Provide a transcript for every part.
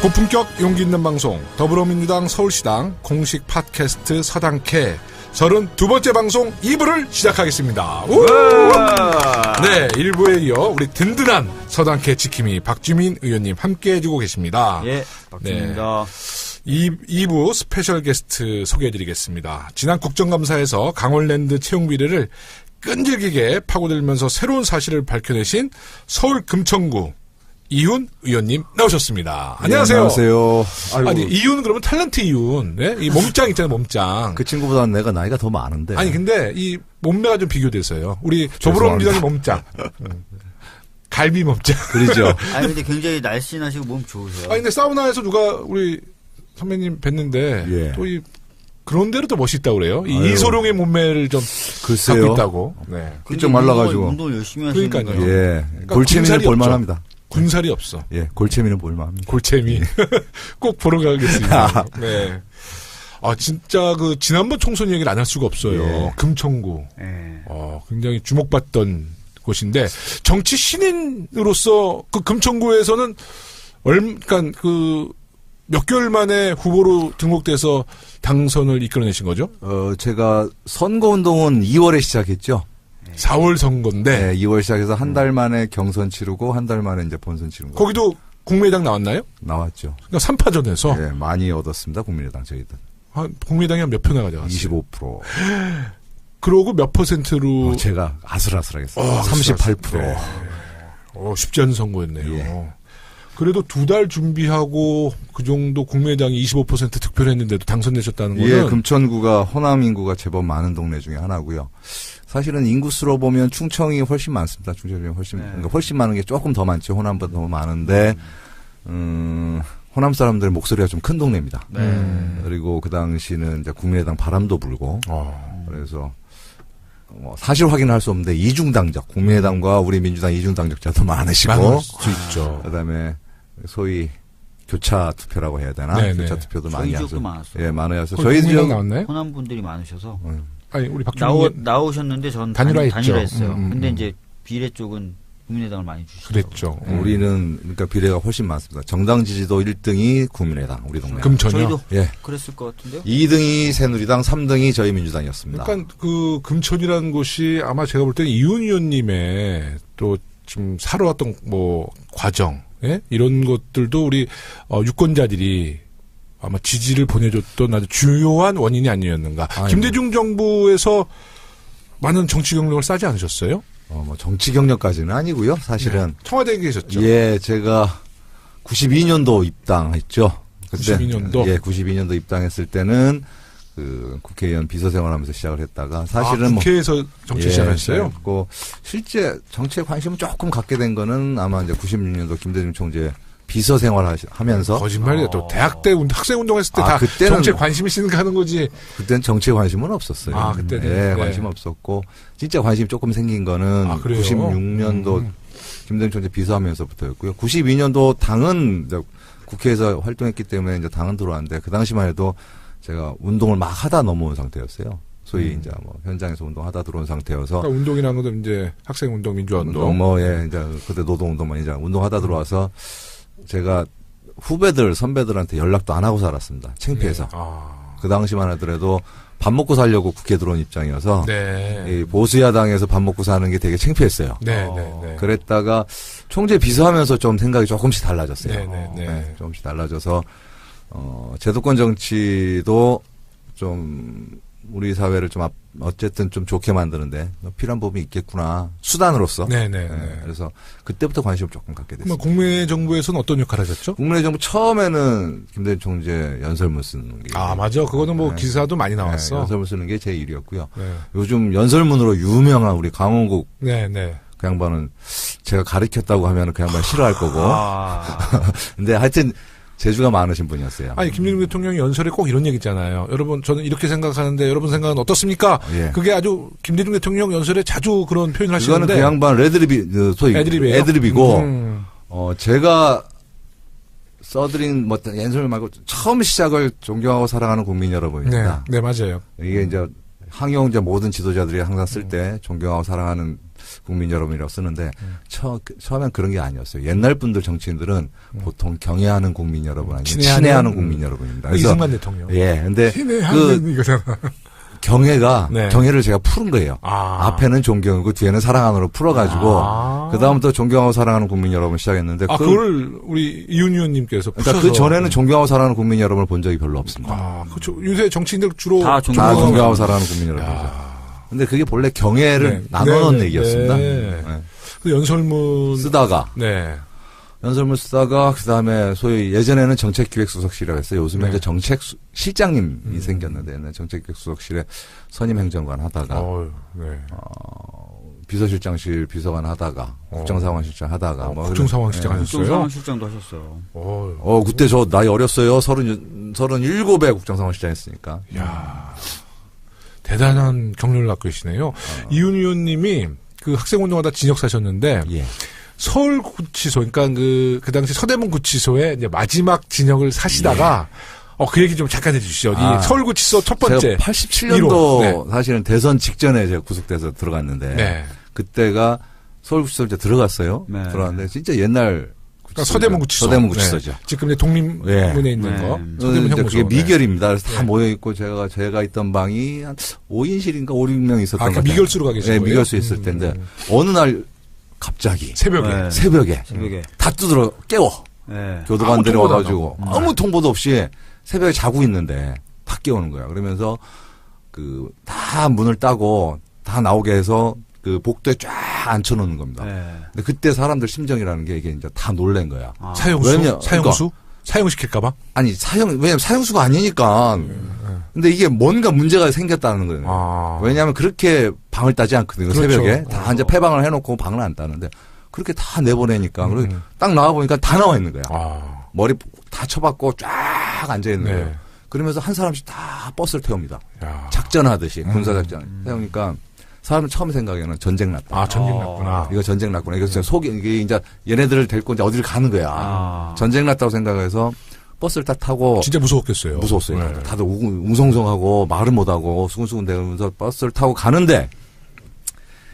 고품격 용기 있는 방송 더불어민주당 서울시당 공식 팟캐스트 서당캐 32번째 방송 2부를 시작하겠습니다. 네, 1부에 이어 우리 든든한 서당캐 지킴이 박주민 의원님 함께 해주고 계십니다. 예, 박주민입니다. 네. 2부 스페셜 게스트 소개해드리겠습니다. 지난 국정감사에서 강원랜드 채용 비리를 끈질기게 파고들면서 새로운 사실을 밝혀내신 서울 금천구 이훈 의원님 나오셨습니다. 안녕하세요. 네, 안녕하세요. 아니, 이훈 그러면 탤런트 이훈. 네? 이 몸짱 있잖아요, 몸짱. 그 친구보다는 내가 나이가 더 많은데. 아니, 근데 이 몸매가 좀 비교돼서요. 우리 더불어민주당의 몸짱. 갈비 몸짱. 그러죠. 아니, 근데 굉장히 날씬하시고 몸 좋으세요. 아니, 근데 사우나에서 누가 우리 선배님 뵀는데, 예. 또 그런 대로 또 멋있다고 그래요. 아유. 이소룡의 몸매를 좀 글쎄요. 갖고 있다고. 네. 좀 말라가지고. 운동을 열심히 하시는 그러니까요. 거예요. 예. 그러니까 골체미는 군살이 볼만합니다. 군살이 없어. 예. 골체미는 볼만합니다. 골체미. 꼭 보러 가겠습니다. 네. 아, 진짜 지난번 총선 얘기를 안 할 수가 없어요. 예. 금천구. 예. 굉장히 주목받던 곳인데, 정치 신인으로서 금천구에서는 그러니까 몇 개월 만에 후보로 등록돼서 당선을 이끌어내신 거죠? 제가 선거운동은 2월에 시작했죠. 4월 선거인데. 네, 2월 시작해서 한 달 만에 경선 치르고 한 달 만에 이제 본선 치른 거. 거기도 국민의당 나왔나요? 나왔죠. 그러니까 3파전에서. 예, 많이 얻었습니다. 국민의당 저희들. 국민의당이 한 몇 표나 가져갔어요? 25%. 그러고 몇 퍼센트로. 제가 아슬아슬하겠어요. 38%. 네. 쉽지 않은 선거였네요. 예. 그래도 2달 준비하고 그 정도 국민의당이 25% 득표를 했는데도 당선되셨다는 거는. 예, 금천구가 호남 인구가 제법 많은 동네 중에 하나고요. 사실은 인구수로 보면 충청이 훨씬 많습니다. 충청이 그러니까 훨씬 많은 게 조금 더 많죠. 호남보다 더 많은데, 호남 사람들의 목소리가 좀 큰 동네입니다. 그리고 그 당시는 이제 국민의당 바람도 불고, 그래서 사실 확인을 할 수 없는데 이중당적, 국민의당과 우리 민주당 이중당적자도 많으시고, 많을 수 있죠. 그다음에 소위 교차 투표라고 해야 되나? 네네. 교차 투표도 많이 저희 지역도 하죠. 많았어요. 예, 많아서 저희 저희 지역 나왔나요? 호남 분들이 많으셔서 아니, 우리 박주민 나오셨는데 전 단일화했죠. 단일화했어요. 근데 이제 비례 쪽은 국민의당을 많이 주시더라고요. 그랬죠. 우리는 그러니까 비례가 훨씬 많습니다. 정당 지지도 1등이 국민의당 우리 동네. 금천이요? 저희도 예. 그랬을 것 같은데요. 2등이 새누리당, 3등이 저희 민주당이었습니다. 그러니까 금천이라는 곳이 아마 제가 볼 때는 이훈 의원님의 또 좀 살아왔던 과정, 예? 이런 것들도 우리 유권자들이 아마 지지를 보내줬던 아주 주요한 원인이 아니었는가. 김대중 정부에서 많은 정치 경력을 쌓지 않으셨어요? 정치 경력까지는 아니고요. 사실은 네. 청와대에 계셨죠? 예, 제가 92년도 입당했죠. 그때 92년도? 예, 92년도 입당했을 때는 국회의원 비서생활하면서 시작을 했다가 사실은 국회에서 정치 시작했어요? 고 실제 정치에 관심을 조금 갖게 된 거는 아마 이제 96년도 김대중 총재 비서생활 하면서 거짓말이야. 또 대학 때 학생 운동했을 때 다 그때는 정치에 관심 있으니까 하는 거지. 그때는 정치에 관심은 없었어요. 그때는. 예, 네. 관심 없었고 진짜 관심이 조금 생긴 거는 그래요? 96년도 김대중 총재 비서하면서부터였고요. 92년도 당은 이제 국회에서 활동했기 때문에 이제 당은 들어왔는데 그 당시만 해도 제가 운동을 막 하다 넘어온 상태였어요. 소위 이제 현장에서 운동하다 들어온 상태여서. 그러니까 운동이라는 것도 이제 학생 운동, 민주화 운동. 이제 그때 노동 운동만 이제 운동하다 들어와서 제가 후배들, 선배들한테 연락도 안 하고 살았습니다. 창피해서. 네. 그 당시만 하더라도 밥 먹고 살려고 국회 들어온 입장이어서. 네. 이 보수야당에서 밥 먹고 사는 게 되게 창피했어요. 네. 그랬다가 총재 비서하면서 좀 생각이 조금씩 달라졌어요. 네. 조금씩 달라져서 제도권 정치도 좀 우리 사회를 좀 어쨌든 좀 좋게 만드는데 필요한 부분이 있겠구나. 수단으로서. 네네. 그래서 그때부터 관심을 조금 갖게 됐어요. 국민의 정부에서는 어떤 역할을 하셨죠? 국민의 정부 처음에는 김대중 총재 연설문 쓰는 게. 맞아. 그거는 기사도 많이 나왔어. 연설문 쓰는 게 제 일이었고요. 네. 요즘 연설문으로 유명한 우리 강원국. 네. 그 양반은 제가 가르쳤다고 하면 그 양반 싫어할 거고. 근데 하여튼 재주가 많으신 분이었어요. 김대중 대통령이 연설에 꼭 이런 얘기 있잖아요. 여러분, 저는 이렇게 생각하는데 여러분 생각은 어떻습니까? 예. 그게 아주 김대중 대통령 연설에 자주 그런 표현을 하시는데. 그거는 그 양반 소위 애드립이고, 제가 써드린 연설 말고 처음 시작을 존경하고 사랑하는 국민 여러분입니다. 네, 맞아요. 이게 이제 항영제 모든 지도자들이 항상 쓸 때 존경하고 사랑하는 국민 여러분이라고 쓰는데 처음엔 그런 게 아니었어요. 옛날 분들 정치인들은 보통 경애하는 국민 여러분 아니면 친애하는 국민 여러분입니다. 그래서 이승만 대통령. 예, 근데 친애하는 이거잖아. 경애가 네. 경애를 제가 푸른 거예요. 앞에는 존경이고 뒤에는 사랑하는으로 풀어가지고 그다음부터 존경하고 사랑하는 국민 여러분 시작했는데 그거를 우리 이윤 의원님께서 그러니까 그 전에는 존경하고 사랑하는 국민 여러분을 본 적이 별로 없습니다. 그렇죠. 요새 정치인들 주로 다 존경하고 사랑하는 국민 여러분이죠. 근데 그게 본래 경애를 나눠놓은 얘기였습니다. 네. 그 연설문 쓰다가 네. 연설문 쓰다가 그다음에 소위 예전에는 정책기획수석실이라고 했어요. 요즘에 이제 정책실장님이 생겼는데 정책기획수석실에 선임행정관 하다가 비서실장실 비서관 하다가 국정상황실장 하다가 국정상황실장 하셨어요? 국정상황실장도 하셨어요. 그때 저 나이 어렸어요. 37에 국정상황실장 했으니까. 야 대단한 경륜을 갖고 계시네요. 이윤 의원님이 그 학생운동하다 진역 사셨는데 서울구치소, 그러니까 그 당시 서대문 구치소에 이제 마지막 진역을 사시다가, 그 얘기 좀 잠깐 해주시죠. 이 서울구치소 첫 번째. 제가 87년도 사실은 대선 직전에 제가 구속돼서 들어갔는데, 그때가 서울구치소 이제 들어갔어요. 들어갔는데, 진짜 옛날 그러니까 서대문 구치소. 서대문 구치소죠. 지금 이제 독립문에 있는 거. 서대문 형무소. 그게 미결입니다. 그래서 다 모여있고, 제가 있던 방이 한 5인실인가 5, 6명 있었던 것 같아요. 미결수로 가 계신 거예요? 미결수 있을 텐데, 어느 날, 갑자기 새벽에 다 두드려 깨워 교도관들이 와가지고 아무 통보도 없이 새벽에 자고 있는데 다 깨우는 거야. 그러면서 그 다 문을 따고 다 나오게 해서 그 복도에 쫙 앉혀놓는 겁니다. 근데 그때 사람들 심정이라는 게 이게 이제 다 놀란 거야. 사형수? 사형시킬까봐? 아니 왜냐면 사형수가 아니니까. 근데 이게 뭔가 문제가 생겼다는 거예요. 왜냐하면 그렇게 방을 따지 않거든요. 그렇죠. 새벽에 다 이제 폐방을 해놓고 방을 안 따는데 그렇게 다 내보내니까 딱 나와 보니까 다 나와 있는 거야. 머리 다 쳐박고 쫙 앉아 있는 거예요. 그러면서 한 사람씩 다 버스를 태웁니다. 작전하듯이 군사작전 태우니까 사람은 처음 생각에는 전쟁 났다. 전쟁 났구나. 이거 전쟁 났구나. 이거 진짜 이게 이제 얘네들을 데리고 이제 어디를 가는 거야. 전쟁 났다고 생각해서. 버스를 딱 타고. 진짜 무서웠겠어요. 무서웠어요. 다들 웅성성하고 말을 못하고 수근수근 대면서 버스를 타고 가는데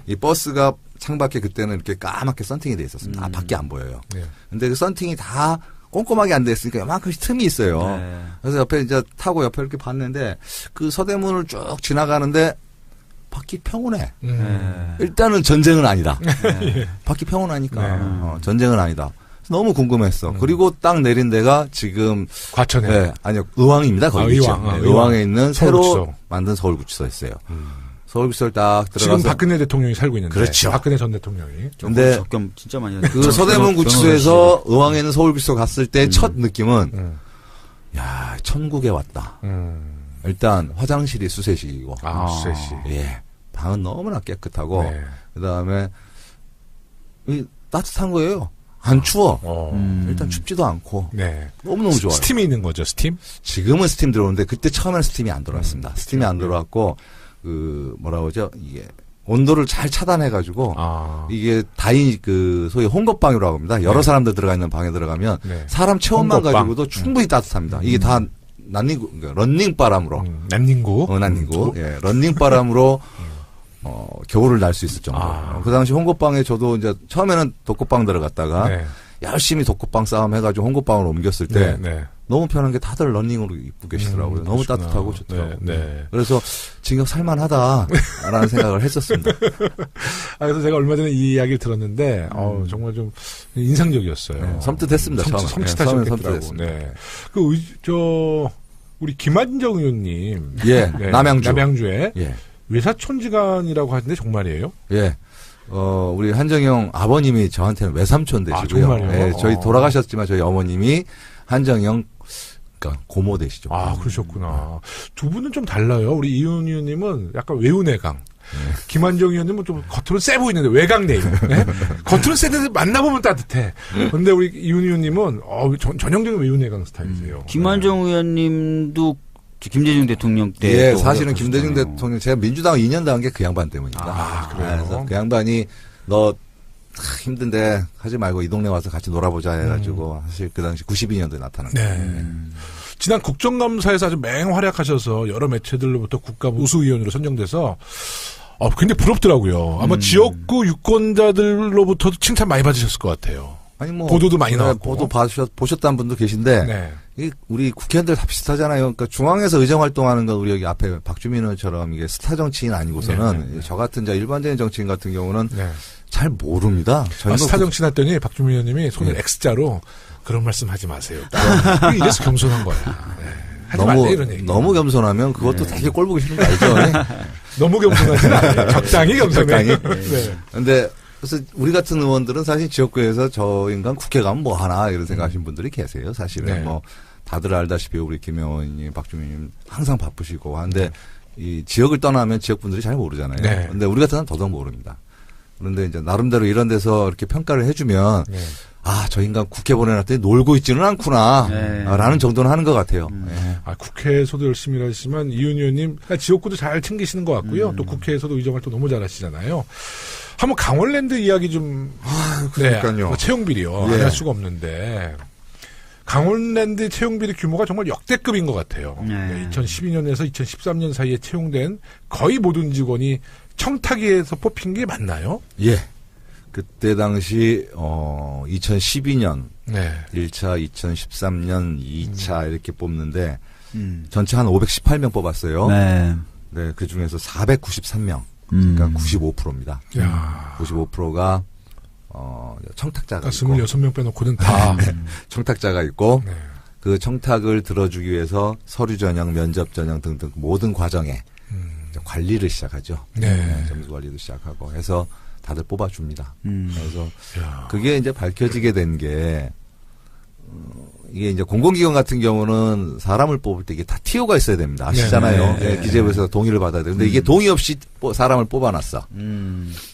이 버스가 창밖에 그때는 이렇게 까맣게 썬팅이 돼 있었습니다. 밖에 안 보여요. 근데 그 썬팅이 다 꼼꼼하게 안 돼 있으니까 요만큼 틈이 있어요. 그래서 옆에 이제 타고 옆에 이렇게 봤는데 그 서대문을 쭉 지나가는데 밖이 평온해. 일단은 전쟁은 아니다. 밖이 평온하니까 전쟁은 아니다. 너무 궁금했어. 그리고 딱 내린 데가 지금 과천에 아니요 의왕입니다. 거기 의왕에 있는 서울구치소. 새로 만든 서울구치소였어요. 서울구치소를 딱 들어가서 지금 박근혜 대통령이 살고 있는데. 그렇죠. 박근혜 전 대통령이. 근데 적금 진짜 많이 그 서대문 구치소에서 의왕에 있는 서울구치소 갔을 때 첫 느낌은 야 천국에 왔다. 일단 화장실이 수세식이고. 수세식. 예. 방은 너무나 깨끗하고 그다음에 따뜻한 거예요. 안 추워. 일단 춥지도 않고. 너무너무 좋아요. 스팀이 있는 거죠, 스팀? 지금은 스팀 들어오는데 그때 처음에는 스팀이 안 들어왔습니다. 스팀이 안 들어왔고 뭐라 그러죠? 이게 온도를 잘 차단해가지고 이게 소위 홍kop방이라고 합니다. 여러 사람들 들어가 있는 방에 들어가면 사람 체온만 가지고도 충분히 따뜻합니다. 이게 다 런닝 바람으로. 난닝구. 예, 런닝 바람으로 겨울을 날 수 있을 정도. 그 당시 홍kop방에 저도 이제 처음에는 독꽃방 들어갔다가 열심히 독꽃방 싸움 해가지고 홍kop방으로 옮겼을 때 너무 편한 게 다들 런닝으로 입고 계시더라고요. 너무 따뜻하고 좋더라고요. 그래서 징역 살만하다라는 생각을 했었습니다. 그래서 제가 얼마 전에 이 이야기를 들었는데 정말 좀 인상적이었어요. 섬뜩했습니다. 섬찟하셨겠더라고. 우리 김한정 의원님. 남양주에. 외사촌지간이라고 하는데 정말이에요? 예. 우리 한정형 아버님이 저한테는 외삼촌 되시고요. 정말요? 저희 돌아가셨지만 저희 어머님이 한정형 그러니까 고모 되시죠. 그러셨구나. 두 분은 좀 달라요. 우리 이윤 의원님은 약간 외운외강. 김한정 의원님은 좀 겉으로는 세 보이는데 외강내임. 겉으로는 세는데 만나보면 따뜻해. 근데 우리 이윤 의원님은 전형적인 외운외강 스타일이세요. 김한정 의원님도 김대중 대통령 때. 사실은 김대중 대통령, 제가 민주당 2년 당한 게 그 양반 때문입니다. 그래서 그 양반이 너 힘든데 하지 말고 이 동네 와서 같이 놀아보자 해가지고 사실 그 당시 92년도에 나타난 거예요. 지난 국정감사에서 아주 맹활약하셔서 여러 매체들로부터 국가 우수위원으로 선정돼서 굉장히 부럽더라고요. 아마 지역구 유권자들로부터도 칭찬 많이 받으셨을 것 같아요. 아니 뭐 보도도 많이 나왔고. 보도 보셨다는 분도 계신데 네. 이 우리 국회의원들 다 비슷하잖아요. 그러니까 중앙에서 의정 활동하는 건 우리 여기 앞에 박주민 의원처럼 이게 스타 정치인 아니고서는 네. 저 같은 이제 일반적인 정치인 같은 경우는 네. 잘 모릅니다. 스타 정치인 했더니 박주민 의원님이 손을 네. X자로 그런 말씀 하지 마세요. 이래서 겸손한 거야. 네. 하지 말래 이런 얘기. 너무 겸손하면 그것도 되게 꼴 보기 싫은 거 알죠? 너무 겸손하지 않아요. 적당히 겸손해. 적당히. 네. 근데 그래서 우리 같은 의원들은 사실 지역구에서 저 인간 국회 가면 뭐 하나 이런 생각하시는 분들이 계세요. 사실은 네. 뭐 다들 알다시피 우리 김영원님, 박주민님 항상 바쁘시고 한데 이 지역을 떠나면 지역 분들이 잘 모르잖아요. 네. 근데 우리 같은 사람 더더욱 모릅니다. 그런데 이제 나름대로 이런 데서 이렇게 평가를 해주면 네. 저 인간 국회 보내놨더니 놀고 있지는 않구나 네. 라는 정도는 하는 것 같아요. 네. 국회에서도 열심히 일하시지만 이윤희 의원님 지역구도 잘 챙기시는 것 같고요. 또 국회에서도 의정활동 너무 잘하시잖아요. 한번 강원랜드 이야기 좀. 그러니까요. 네, 채용비리요. 예. 안 할 수가 없는데. 강원랜드 채용비리 규모가 정말 역대급인 것 같아요. 네. 2012년에서 2013년 사이에 채용된 거의 모든 직원이 청탁위에서 뽑힌 게 맞나요? 예. 그때 당시 2012년 네. 1차, 2013년 2차 이렇게 뽑는데 전체 한 518명 뽑았어요. 네. 네, 그 중에서 493명. 그러니까 95%입니다. 야. 95%가 청탁자가 그러니까 있고 26명 빼놓고는 다. 청탁자가 있고 네. 그 청탁을 들어주기 위해서 서류 전형, 면접 전형 등등 모든 과정에 이제 관리를 시작하죠. 네. 점수 관리도 시작하고 해서 다들 뽑아줍니다. 그래서 야. 그게 이제 밝혀지게 된 게 이게 이제 공공기관 같은 경우는 사람을 뽑을 때 이게 다 TO가 있어야 됩니다. 아시잖아요. 네, 네, 네, 기재부에서 동의를 받아야 돼요. 근데 이게 동의 없이 사람을 뽑아놨어.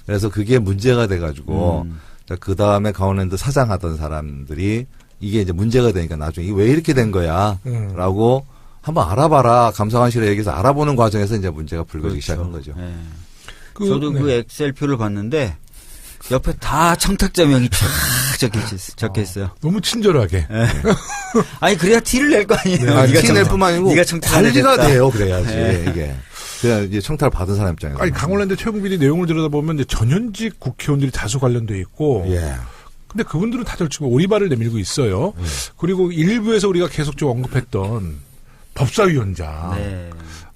그래서 그게 문제가 돼가지고 그 다음에 강원랜드 사장하던 사람들이 이게 이제 문제가 되니까 나중에 이게 왜 이렇게 된 거야? 라고 한번 알아봐라. 감사관실에 얘기해서 알아보는 과정에서 이제 문제가 불거지기 시작한 거죠. 네. 그, 저도 네. 그 엑셀표를 봤는데 옆에 다 청탁자 명이 쫙 적혀 있어요. 너무 친절하게. 네. 아니 그래야 티를 낼 거 아니에요. 네, 네가 티 낼 뿐만 아니고 네가 청탁을 관리가 했다. 돼요. 그래야지 네. 이게. 그냥 이제 청탁을 받은 사람 입장에서. 아니 강원랜드 채용비리 내용을 들여다보면 이제 전현직 국회의원들이 다수 관련돼 있고. 예. 근데 그분들은 다들 지금 오리발을 내밀고 있어요. 그리고 일부에서 우리가 계속 좀 언급했던 법사위원장. 네.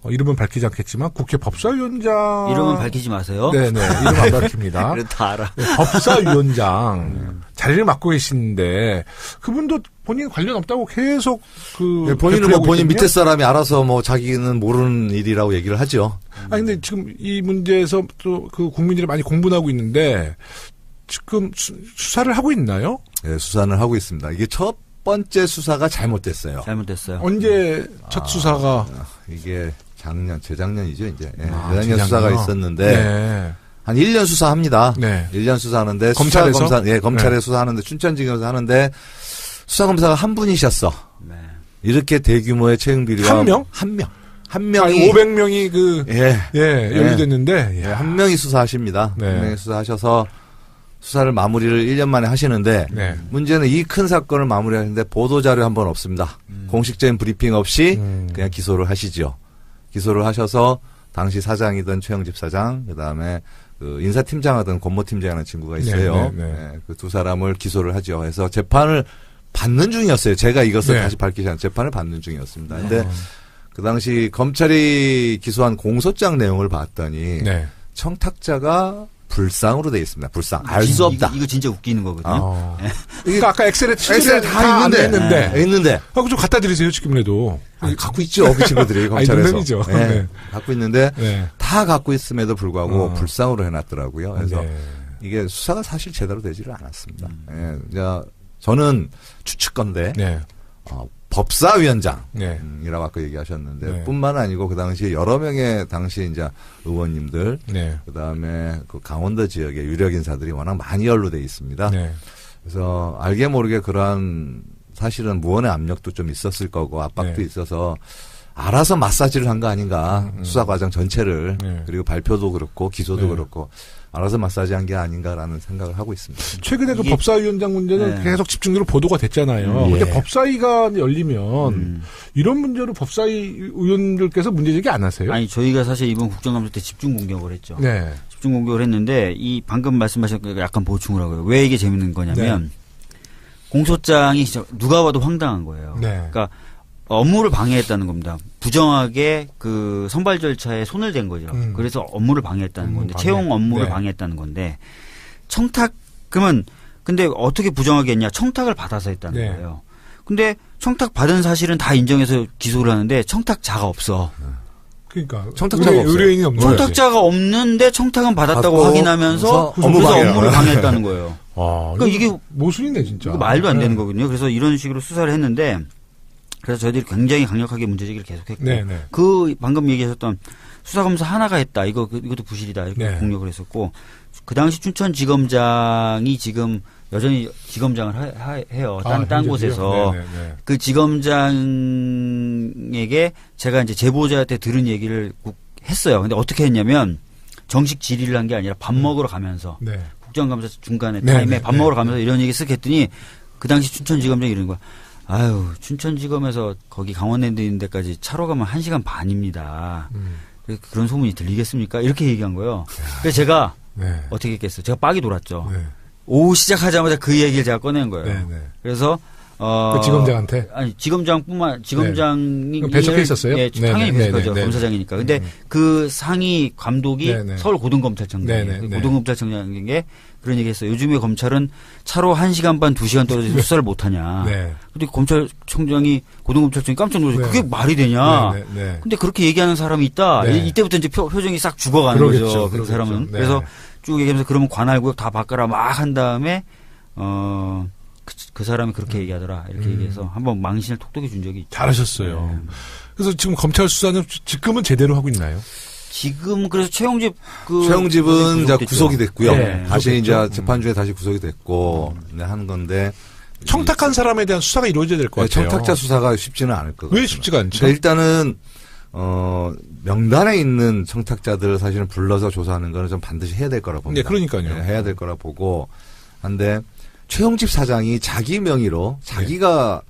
이름은 밝히지 않겠지만 국회 법사위원장. 이름은 밝히지 마세요. 네네. 이름 안 밝힙니다. 그래 다 알아. 네, 법사위원장 자리를 맡고 계시는데 그분도 본인 관련 없다고 계속 네, 본인은 뭐 되풀이하고 본인 있거든요. 밑에 사람이 알아서 뭐 자기는 모르는 일이라고 얘기를 하죠. 아니 근데 지금 이 문제에서 또 그 국민들이 많이 공분하고 있는데 지금 수사를 하고 있나요? 네, 수사는 하고 있습니다. 이게 첫 번째 수사가 잘못됐어요. 잘못됐어요. 언제 첫 수사가 이게 재작년이죠, 이제. 예, 재작년. 재작년 수사가 있었는데, 네. 한 1년 수사합니다. 네. 1년 수사하는데, 검찰에서? 검찰에 네. 수사하는데, 춘천지검에서 하는데, 수사검사가 한 분이셨어. 네. 이렇게 대규모의 채용비리와. 한 명? 한 명이. 500명이 예. 연루됐는데. 예, 한 명이 수사하십니다. 네. 한 명이 수사하셔서, 수사를 마무리를 1년 만에 하시는데, 네. 문제는 이 큰 사건을 마무리하는데 보도자료 한 번 없습니다. 공식적인 브리핑 없이 그냥 기소를 하시죠. 기소를 하셔서 당시 사장이던 최영집 사장, 그다음에 그 인사팀장 하던 권모팀장이라는 친구가 있어요. 네. 네, 그 두 사람을 기소를 하죠. 그래서 재판을 받는 중이었어요. 제가 이것을 네. 다시 밝히지 않은 재판을 받는 중이었습니다. 근데 그 당시 검찰이 기소한 공소장 내용을 봤더니 네. 청탁자가 불상으로 돼 있습니다. 불상. 알 수 없다. 이거 진짜 웃기는 거거든요. 그러니까 아까 엑셀에 엑셀에 다 있는데. 있는데. 하고 좀 갖다 드리세요, 지금이라도. 갖고 있죠, 그 친구들이 검찰에서. 농담이죠. 네, 네. 갖고 있는데 네. 다 갖고 있음에도 불구하고 불상으로 해놨더라고요. 그래서 네. 이게 수사가 사실 제대로 되지를 않았습니다. 예, 이제 저는 추측건데 네. 법사위원장이라고 네. 아까 얘기하셨는데 네. 뿐만 아니고 그 당시 여러 명의 당시 이제 의원님들 네. 그다음에 그 강원도 지역의 유력 인사들이 워낙 많이 연루돼 있습니다. 네. 그래서 알게 모르게 그러한 사실은 무언의 압력도 좀 있었을 거고 압박도 네. 있어서 알아서 마사지를 한 거 아닌가 수사 과정 전체를 네. 그리고 발표도 그렇고 기소도 네. 그렇고 알아서 마사지한 게 아닌가라는 생각을 하고 있습니다. 최근에 그 법사위원장 문제는 네. 계속 집중적으로 보도가 됐잖아요. 예. 근데 법사위가 열리면 이런 문제로 법사위 의원들께서 문제제기 안 하세요? 아니 저희가 사실 이번 국정감사 때 집중 공격을 했죠. 네. 집중 공격을 했는데 이 방금 말씀하신 거 약간 보충을 하고요. 왜 이게 재밌는 거냐면 공소장이 진짜 누가 봐도 황당한 거예요. 네. 그러니까 업무를 방해했다는 겁니다. 부정하게 그 선발 절차에 손을 댄 거죠. 그래서 업무를 방해했다는 업무 건데 방해. 채용 업무를 네. 방해했다는 건데 청탁 그러면 근데 어떻게 부정하게 했냐? 청탁을 받아서 했다는 네. 거예요. 근데 청탁 받은 사실은 다 인정해서 기소를 하는데 청탁자가 없어. 그러니까 청탁자가 없어요. 의뢰인이 없는 거지. 청탁자가 없는데 청탁은 받았다고 받고 확인하면서 업무 그래서 방해야. 업무를 방해했다는 거예요. 아, 그러니까 이게 모순이네 진짜. 이거 말도 안 되는 네. 거거든요. 그래서 이런 식으로 수사를 했는데 그래서 저희들이 굉장히 강력하게 문제제기를 계속했고 네, 네. 그 방금 얘기하셨던 수사검사 하나가 했다. 이것도 부실이다. 이렇게 네. 공격을 했었고 그 당시 춘천지검장이 지금 여전히 지검장을 해요. 딴 현재도요? 곳에서 네, 네, 네. 그 지검장에게 제가 이제 제보자한테 들은 얘기를 했어요. 근데 어떻게 했냐면 정식 질의를 한 게 아니라 밥 먹으러 가면서 네. 국정감사 중간에 네, 타임에 네, 밥 네. 먹으러 가면서 이런 얘기 쓱 했더니 그 당시 춘천지검장이 이러는 거야. 아유, 춘천지검에서 거기 강원랜드 있는 데까지 차로 가면 1시간 반입니다. 그래서 그런 소문이 들리겠습니까? 이렇게 얘기한 거예요. 그래서 제가 네. 어떻게 했겠어요? 제가 빡이 돌았죠. 네. 오후 시작하자마자 그 얘기를 제가 꺼낸 거예요. 네, 네. 그래서 그 지검장한테? 아니 지검장이 그럼 배척해 있었어요? 예, 네, 당연히 네, 배척하죠. 네, 네. 검사장이니까. 근데 그 상위 감독이 네, 네. 서울고등검찰청장이에요. 네, 네, 네. 고등검찰청장에게 그런 얘기했어요. 요즘에 검찰은 차로 1시간 반, 2시간 떨어져서 수사를 못하냐. 네. 근데 고등검찰청장이 깜짝 놀라서 네. 그게 말이 되냐. 네, 네, 네. 근데 그렇게 얘기하는 사람이 있다. 네. 이때부터 이제 표정이 싹 죽어가는 그러겠죠, 거죠. 그 그러겠죠. 사람은. 네. 그래서 쭉 얘기하면서 그러면 관할구역 다 바꿔라 막 한 다음에 그 사람이 그렇게 얘기하더라. 이렇게 얘기해서 한번 망신을 톡톡히 준 적이 있죠. 잘하셨어요. 그래서 지금 검찰 수사는 지금은 제대로 하고 있나요? 지금 그래서 최용집은 최영집은 이제 구속이 됐고요. 네. 다시 이제 구속됐죠. 재판 중에 다시 구속이 됐고 네, 하는 건데 청탁한 사람에 대한 수사가 이루어져야 될 것 네, 같아요. 청탁자 수사가 쉽지는 않을 것 같아요. 왜 쉽지가 않죠? 그러니까 일단은 명단에 있는 청탁자들 사실은 불러서 조사하는 거는 좀 반드시 해야 될 거라 봅니다. 네, 그러니까요. 네, 해야 될 거라 보고 한데 최영집 사장이 자기 명의로 자기가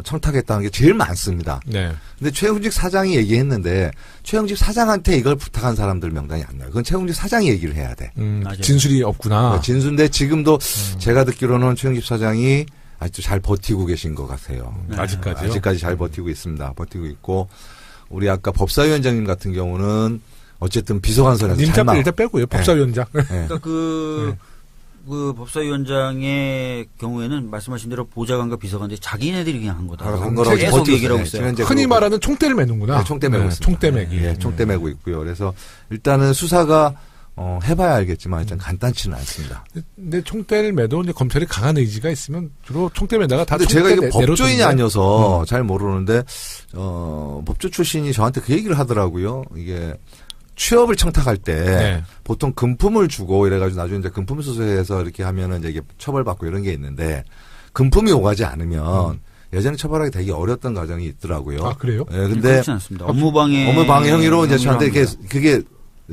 청탁했다는 게 제일 많습니다. 네. 근데 최영집 사장이 얘기했는데 최영집 사장한테 이걸 부탁한 사람들 명단이 안 나요. 그건 최영집 사장이 얘기를 해야 돼. 맞아요. 진술이 없구나. 진수인데 지금도 제가 듣기로는 최영집 사장이 아직도 잘 버티고 계신 것 같아요. 아직까지요? 아직까지 잘 버티고 있습니다. 버티고 있고 우리 아까 법사위원장님 같은 경우는 어쨌든 비서관선에서 잘 님자 일단 빼고요. 법사위원장. 네. 그러니까 그 법사위원장의 경우에는 말씀하신 대로 보좌관과 비서관들이 자기네들이 그냥 한 거다. 한 거라고 계속 버티고 얘기를 하고 있어요. 있어요. 현재 흔히 그러고 말하는 총대를 매는구나. 네, 총대 매고 있습니다. 총대매기. 예, 총대 매고 있고요. 그래서 일단은 수사가 해봐야 알겠지만 일단 간단치는 않습니다. 근데 총대를 매도 이제 검찰이 강한 의지가 있으면 주로 총대 매다가 다 근데 총대 제가 이게 법조인이 내려놓는데. 아니어서 잘 모르는데 법조 출신이 저한테 그 얘기를 하더라고요. 이게 취업을 청탁할 때 네. 보통 금품을 주고 이래가지고 나중에 이제 금품 수수해서 이렇게 하면은 이제 이게 처벌받고 이런 게 있는데 금품이 오가지 않으면 예전에 처벌하기 되게 어려웠던 과정이 있더라고요. 아, 그래요? 예, 근데 그렇지 않습니다. 업무방해 업무방해형으로 이제 형이라고 저한테 이렇게 합니다. 그게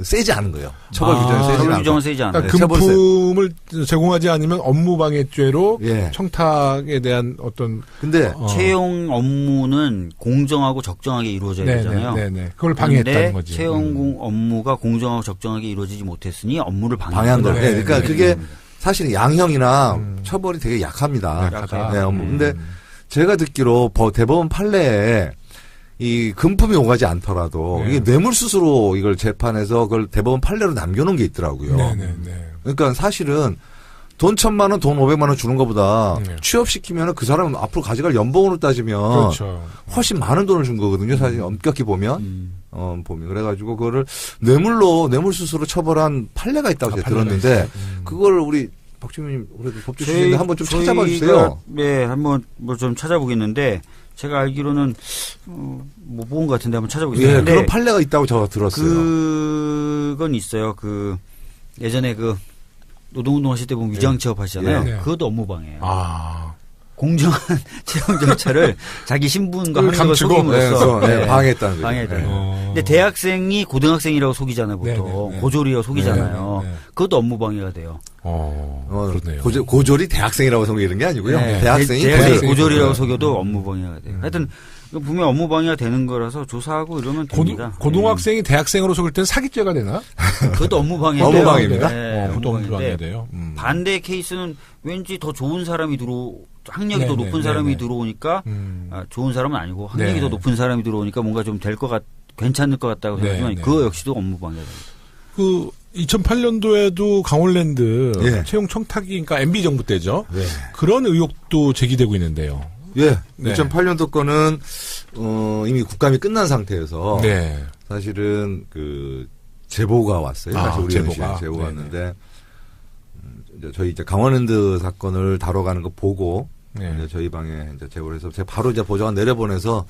세지 않은 거예요. 처벌 규정이 세지 처벌 않고. 규정은 세지 않아요. 그러니까 처벌세. 금품을 제공하지 않으면 업무방해죄로 예. 청탁에 대한 어떤 근데 채용 업무는 공정하고 적정하게 이루어져야 되잖아요. 네네. 그걸 방해했다는 그런데 거지. 채용 업무가 공정하고 적정하게 이루어지지 못했으니 업무를 방해한 거예요. 네, 그러니까 네, 그게 사실 양형이나 처벌이 되게 약합니다. 약하다. 네, 근데 제가 듣기로 대법원 판례에 이 금품이 오가지 않더라도 네. 이게 뇌물수수로 이걸 재판해서 그걸 대법원 판례로 남겨놓은 게 있더라고요. 네네네. 그러니까 사실은 돈 1,000만 원, 돈 500만 원 주는 것보다 네. 취업시키면 그 사람은 앞으로 가져갈 연봉으로 따지면 그렇죠. 훨씬 많은 돈을 준 거거든요. 사실 엄격히 보면. 보면. 그래가지고 그거를 뇌물수수로 처벌한 판례가 있다고 제가 판례가 들었는데 있어요. 그걸 우리 박주민님 그래도 법조 출신인데 한번 좀 찾아봐 주세요. 네, 한번 뭐 좀 찾아보겠는데 제가 알기로는 못 본 것 같은데 한번 찾아보겠습니다. 예, 근데 그런 판례가 있다고 제가 들었어요. 그건 있어요. 그 예전에 그 노동운동 하실 때 보면 위장 취업 하시잖아요. 예. 네. 그것도 업무방해예요. 아. 공정한 채용 절차를 자기 신분과 그걸 학력을 감추고, 속임으로써 네, 방해했다는 거죠. 방해했다는 네. 거예요. 근데 대학생이 고등학생이라고 속이잖아요, 보통. 네네. 고졸이라고 속이잖아요. 네네. 그것도 업무 방해가 돼요. 그렇네요. 고졸이 대학생이라고 속이는 게 아니고요. 네. 대학생이 대학생이 고졸이라고 고졸. 속여도 업무 방해가 돼요. 하여튼 분명 업무 방해가 되는 거라서 조사하고 이러면 됩니다. 고등학생이 대학생으로 속일 때는 사기죄가 되나? 그것도 업무 방해인데요. 업무 방해입니다. 네, 그것도 업무 업무 방해인데 방해돼요. 반대 케이스는 왠지 더 좋은 사람이 학력이 더 네네, 높은 사람이 네네. 들어오니까 좋은 사람은 아니고 학력이 네. 더 높은 사람이 들어오니까 뭔가 좀 괜찮을 것 같다고 생각하지만 네. 그거 역시도 업무 방해입니다. 2008년도에도 강원랜드 예. 채용 청탁이, 그러니까 MB 정부 때죠. 네. 그런 의혹도 제기되고 있는데요. 예. 네. 2008년도 거는 이미 국감이 끝난 상태에서 네. 사실은 그 제보가 왔어요. 아, 다시 우리 제보가. 제보가 네네. 왔는데 저희 이제 강원랜드 사건을 다뤄가는 거 보고 네. 이제 저희 방에 이제 제보를 해서 제가 바로 이제 보좌관 내려보내서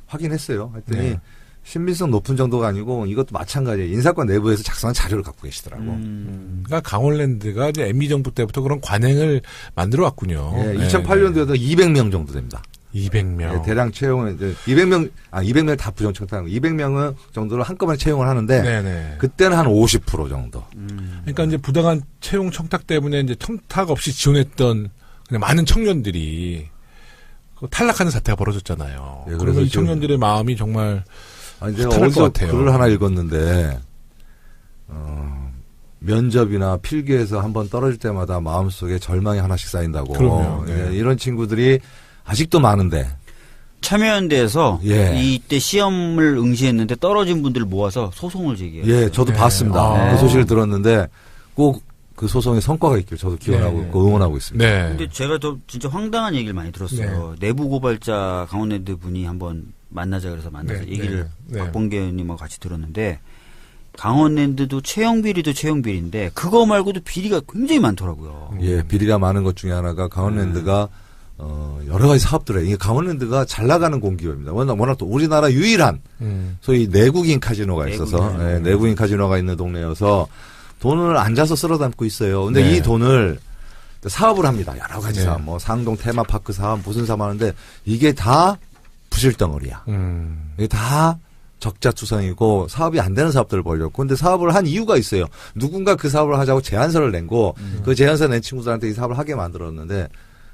확인했어요. 했더니 네. 신빙성 높은 정도가 아니고 이것도 마찬가지예요. 인사권 내부에서 작성한 자료를 갖고 계시더라고. 그러니까 강원랜드가 이제 MB 정부 때부터 그런 관행을 만들어 왔군요. 예, 네, 2008년도에도 200명 정도 됩니다. 200명. 예, 대량 채용은 이제 200명 다 부정 청탁하고 200명 정도를 한꺼번에 채용을 하는데 네네. 그때는 한 50% 정도. 그러니까 이제 부당한 채용 청탁 때문에 이제 청탁 없이 지원했던 그냥 많은 청년들이 탈락하는 사태가 벌어졌잖아요. 예, 그러면 그래서 이 청년들의 마음이 정말 아니, 제가 허탈할 것 어디서 같아요. 글을 하나 읽었는데, 면접이나 필기에서 한번 떨어질 때마다 마음속에 절망이 하나씩 쌓인다고. 그럼요. 네. 예, 이런 친구들이 아직도 많은데. 참여연대에서 예. 이때 시험을 응시했는데 떨어진 분들을 모아서 소송을 제기해요. 예, 저도 네. 봤습니다. 아. 그 소식을 들었는데 꼭 그 소송에 성과가 있길 저도 기원하고 네. 있고 응원하고 있습니다. 네. 근데 제가 진짜 황당한 얘기를 많이 들었어요. 내부 고발자 강원랜드 분이 한번 만나자 그래서 만나서 네, 얘기를 네, 네. 박봉계 의원님하고 같이 들었는데 강원랜드도 채용 비리도 채용 비리인데 그거 말고도 비리가 굉장히 많더라고요. 예, 비리가 많은 것 중에 하나가 강원랜드가 여러 가지 사업들을 해요. 이게 강원랜드가 잘 나가는 공기업입니다. 워낙 또 우리나라 유일한 소위 내국인 카지노가 있어서 내국인 카지노가 있는 동네여서 돈을 앉아서 쓸어 담고 있어요. 근데 네. 이 돈을 사업을 합니다. 여러 가지 네. 사업, 뭐 상동 테마파크 사업, 무슨 사업 하는데 이게 다 부실덩어리야. 이게 다 적자투성이고 사업이 안 되는 사업들을 벌렸고 근데 사업을 한 이유가 있어요. 누군가 그 사업을 하자고 제안서를 낸고 그 제안서 낸 친구들한테 이 사업을 하게 만들었는데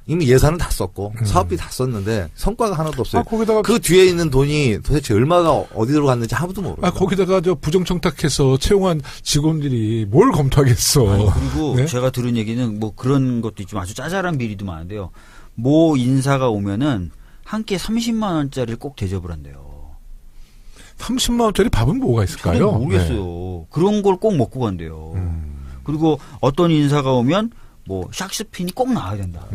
이미 예산은 다 썼고 사업비 다 썼는데 성과가 하나도 없어요. 거기다가 그 뒤에 있는 돈이 도대체 얼마가 어디로 갔는지 아무도 모르고. 거기다가 저 부정청탁해서 채용한 직원들이 뭘 검토하겠어. 그리고 네? 제가 들은 얘기는 뭐 그런 것도 있지만 아주 짜잘한 비리도 많은데요. 모 인사가 오면은 한 끼에 30만 원짜리를 꼭 대접을 한대요. 30만 원짜리 밥은 뭐가 있을까요? 저는 모르겠어요. 그런 걸 꼭 먹고 간대요. 그리고 어떤 인사가 오면 뭐 샥스핀이 꼭 나와야 된다.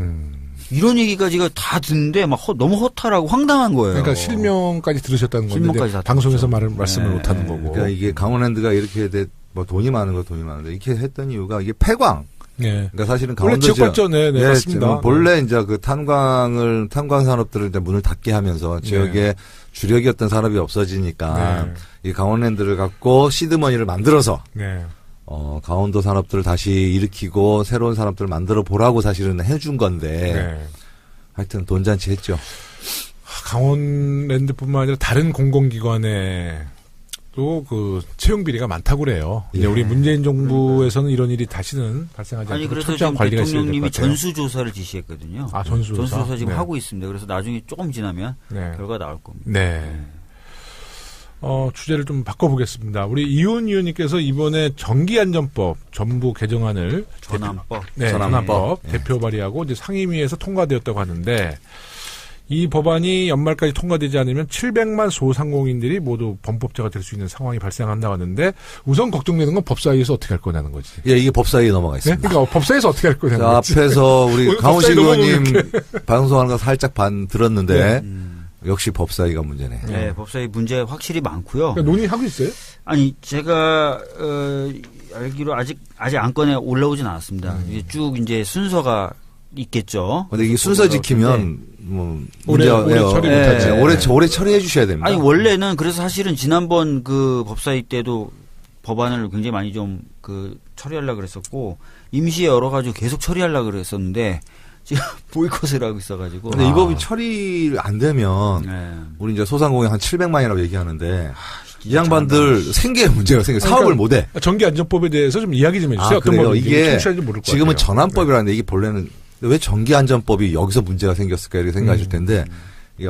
이런 얘기까지가 다 듣는데 막 너무 허탈하고 황당한 거예요. 그러니까 실명까지 들으셨다는 건데 실명까지 다 방송에서 들었죠. 말씀을 네. 못하는 거고. 그러니까 이게 강원랜드가 이렇게 뭐 돈이 많은 거 돈이 많은데 이렇게 했던 이유가 이게 폐광. 네. 그러니까 사실은 원래 강원도 지역 발전에 네, 맞습니다. 본래 이제 그 탄광 산업들을 이제 문을 닫게 하면서 지역에 주력이었던 산업이 없어지니까 네. 이 강원랜드를 갖고 시드머니를 만들어서 네. 강원도 산업들을 다시 일으키고 새로운 산업들을 만들어 보라고 사실은 해준 건데 네. 하여튼 돈잔치 했죠. 강원랜드뿐만 아니라 다른 공공기관에 또 그 채용 비리가 많다고 그래요. 이제 우리 문재인 정부에서는 이런 일이 다시는 발생하지 아니 않도록 그래서 철저한 지금 관리가 있어야 될 대통령님이 것 같아요. 전수조사를 지시했거든요. 아, 전수조사? 지금 네. 하고 있습니다. 그래서 나중에 조금 지나면 네. 결과 나올 겁니다. 네. 주제를 좀 바꿔보겠습니다. 우리 이훈 의원님께서 이번에 전기안전법 전부 개정안을 전환법. 전환법 네. 대표 발의하고 이제 상임위에서 통과되었다고 하는데 이 법안이 연말까지 통과되지 않으면 700만 소상공인들이 모두 범법자가 될 수 있는 상황이 발생한다고 하는데 우선 걱정되는 건 법사위에서 어떻게 할 거냐는 거지. 예, 이게 법사위에 넘어가 네? 있습니다. 그러니까 법사위에서 어떻게 할 거냐는 자, 거지. 앞에서 우리 오늘 강호식 법사위 의원님 방송하는 거 살짝 들었는데 네. 역시 법사위가 문제네. 네, 법사위 문제 확실히 많고요. 그러니까 논의하고 있어요? 아니 제가 알기로 아직 안건에 올라오진 않았습니다. 이제 쭉 이제 순서가 있겠죠. 근데 이게 순서 지키면 뭐 올해 문제가 처리 못하지. 올해 처리해 주셔야 됩니다. 아니 원래는 그래서 사실은 지난번 그 법사위 때도 법안을 굉장히 많이 좀 그 처리하려고 그랬었고 임시에 열어가지고 계속 처리하려고 그랬었는데 지금 보이콧을 하고 있어가지고. 근데 이 법이 처리 안 되면 네. 우리 이제 소상공인 한 700만이라고 얘기하는데 이 양반들 생계에 문제가 생겨 사업을 못해. 전기안전법에 대해서 좀 이야기 좀 해주세요. 어떤 그래요? 법인지 이게 청취자들이 모를 것 지금은 같아요. 전환법이라는데 이게 본래는 왜 전기안전법이 여기서 문제가 생겼을까 이렇게 생각하실 텐데 이게